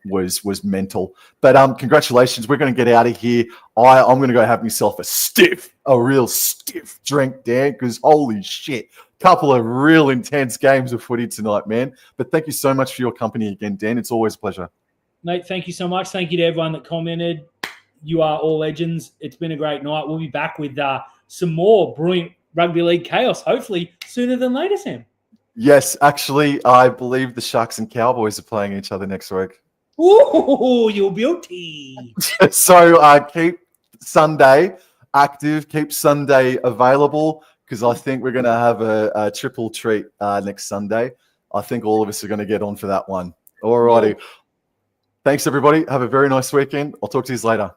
was mental. But congratulations. We're going to get out of here. I'm going to go have myself a real stiff drink, Dan, because holy shit. Couple of real intense games of footy tonight, man. But thank you so much for your company again, Dan. It's always a pleasure. Mate, thank you so much. Thank you to everyone that commented. You are all legends. It's been a great night. We'll be back with some more brilliant rugby league chaos, hopefully sooner than later, Sam. Yes, actually, I believe the Sharks and Cowboys are playing each other next week. Ooh, your beauty. So keep Sunday active, keep Sunday available, because I think we're going to have a triple treat next Sunday. I think all of us are going to get on for that one. All righty. Thanks, everybody. Have a very nice weekend. I'll talk to you later.